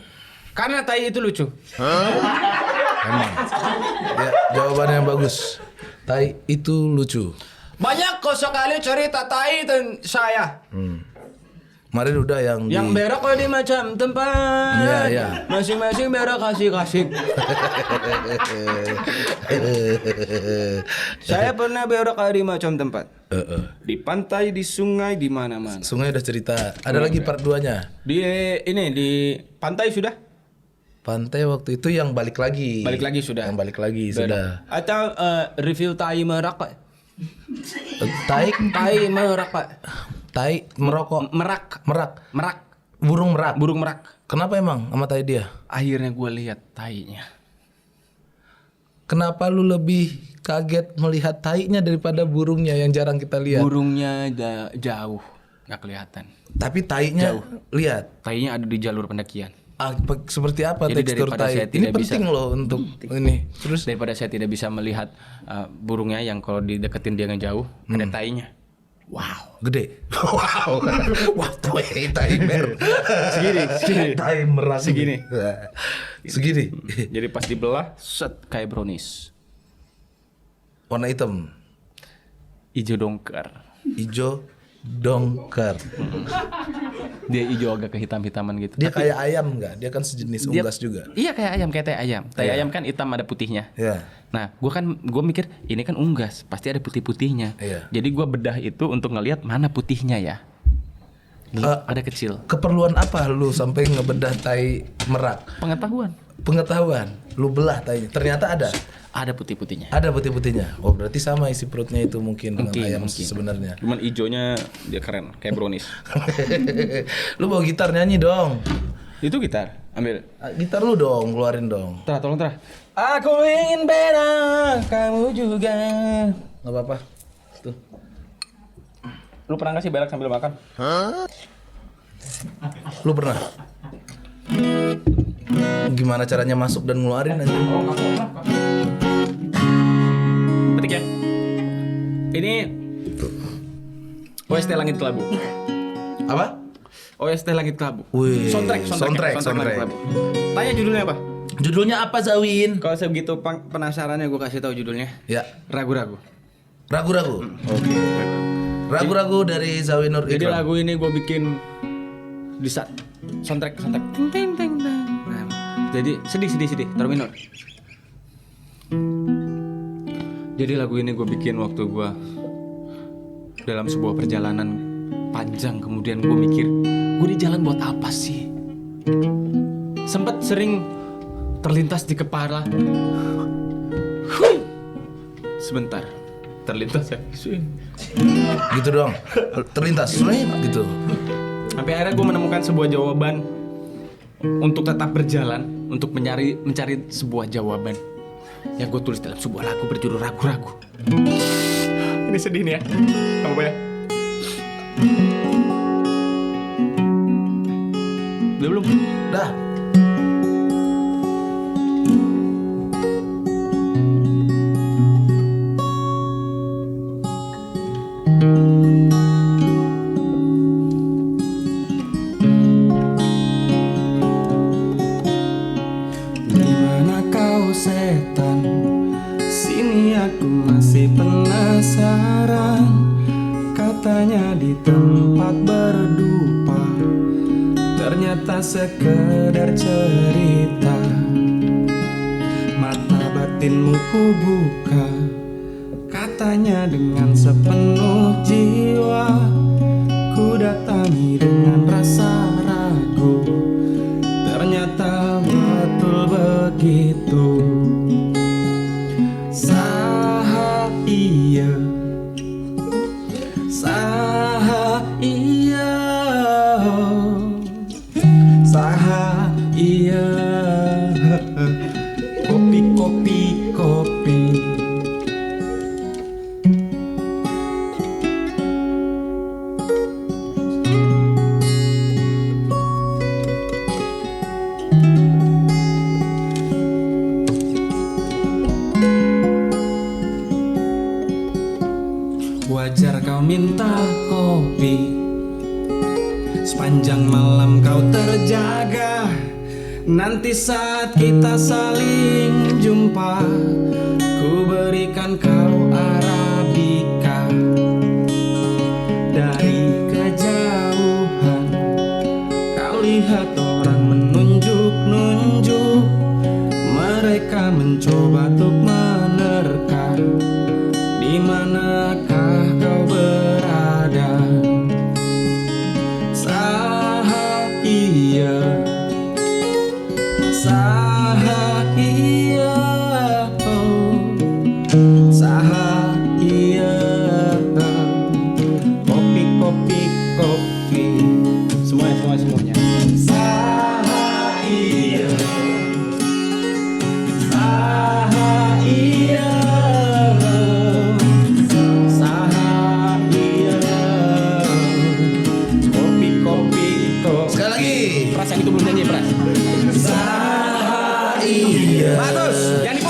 Karena tai itu lucu. Emang. Ya, jawabannya yang bagus. Tai itu lucu. Banyak kok sekali cerita tai dan saya. Kemarin udah yang berak kalau di macam tempat. Iya, iya. Masing-masing berak kasih. Saya pernah berak kalau di macam tempat. Di pantai, di sungai, di mana-mana. Sungai udah cerita. Ada lagi part 2-nya. Di pantai sudah. Pantai waktu itu yang balik lagi. Balik lagi sudah. Yang balik lagi sudah. Atau review tai merak Pak. Tai merak Pak. Tai merokok. Merak. Burung merak. Burung merak. Kenapa emang sama tai dia? Akhirnya gue lihat tainya. Kenapa lu lebih kaget melihat tainya daripada burungnya yang jarang kita lihat? Burungnya jauh, nggak kelihatan. Tapi tainya lihat. Tainya ada di jalur pendakian. Seperti apa Jadi tekstur daripada tai? saya Ini tidak penting bisa- loh untuk ini. Terus Daripada saya tidak bisa melihat burungnya yang kalau dideketin dia ngejauh, ada tainya. Wow. gede. Wow. Wah, tai mer. Segini. Tai merah Segini. Segini. Jadi pas dibelah, set kayak brownies. Warna hitam, Ijo dongker. hijau dongker. Dia ijo agak kehitam-hitaman gitu. Dia kayak ayam enggak? Dia kan sejenis unggas juga. Iya kayak ayam, kayak tai ayam. Tai ayam kan hitam ada putihnya. Ya. Nah, gue mikir ini kan unggas, pasti ada putih-putihnya. Iya. Jadi gue bedah itu untuk ngelihat mana putihnya ya. Ada kecil. Keperluan apa lu sampai ngebedah tai merak? Pengetahuan. Lu belah tainya. Ternyata Ada putih-putihnya. ada putih-putihnya. Oh, berarti sama isi perutnya itu mungkin dengan ayam Mungkin. sebenarnya. Cuman ijonya dia keren, kayak brownies. Lu bawa gitar nyanyi dong. Itu gitar, ambil. Gitar lu dong, keluarin dong. Tolong. Aku ingin berak, kamu juga. Gak apa-apa. Tuh. Lu pernah gak sih berak sambil makan? Lu pernah? Gimana caranya masuk dan ngeluarin aja? Petik ya. Ini OST Langit Kelabu. Apa? OST Langit Kelabu. Wih, Soundtrack soundtrack. Langit Kelabu. Tanya judulnya apa? Judulnya apa, Zawin? Kalau sebegitu penasarannya gue kasih tahu judulnya. Ya, Ragu-ragu. ragu-ragu. Oke. Ragu-ragu dari Zawin Nur Jadi Ikram. lagu ini gue bikin di saat soundtrack. Ting ting ting ting. Nah, jadi sedih. Taruh minor. Jadi lagu ini gue bikin waktu gue dalam sebuah perjalanan panjang. Kemudian gue mikir, gue di jalan buat apa sih? Sempet sering terlintas di kepala. Hui. Sebentar, terlintas ya. Gitu dong. Terlintas, gitu. Sampai akhirnya gue menemukan sebuah jawaban untuk tetap berjalan, untuk mencari sebuah jawaban yang gue tulis dalam sebuah lagu berjudul Ragu-Ragu. Ini sedih nih ya, apa ya? Belum. Dah. Dimana kau setan? Sini aku masih penasaran. Katanya di tempat berdupa, ternyata sekedar cerita. Mata batinmu ku buka, katanya dengan sepenuh jiwa. Ku datangi dengan rasa ragu, ternyata betul begitu. Saha iya, saha iya, saha iya. Kopi, kopi, kopi. minta kopi. Sepanjang malam kau terjaga, nanti saat kita saling jumpa, ku berikan kau Arabica. Dari kejauhan kau lihat orang menunjuk-nunjuk, mereka mencoba untuk menerka di manakah kau berada. Saha iya, saha iya, oh, saha iya, kopi kopi kopi, semuanya. Saha iya, saha iya, saha iya, kopi kopi kopi. Sekali lagi. Pras yang itu belum nyanyi, Pras. Saha iya. Bagus. Yang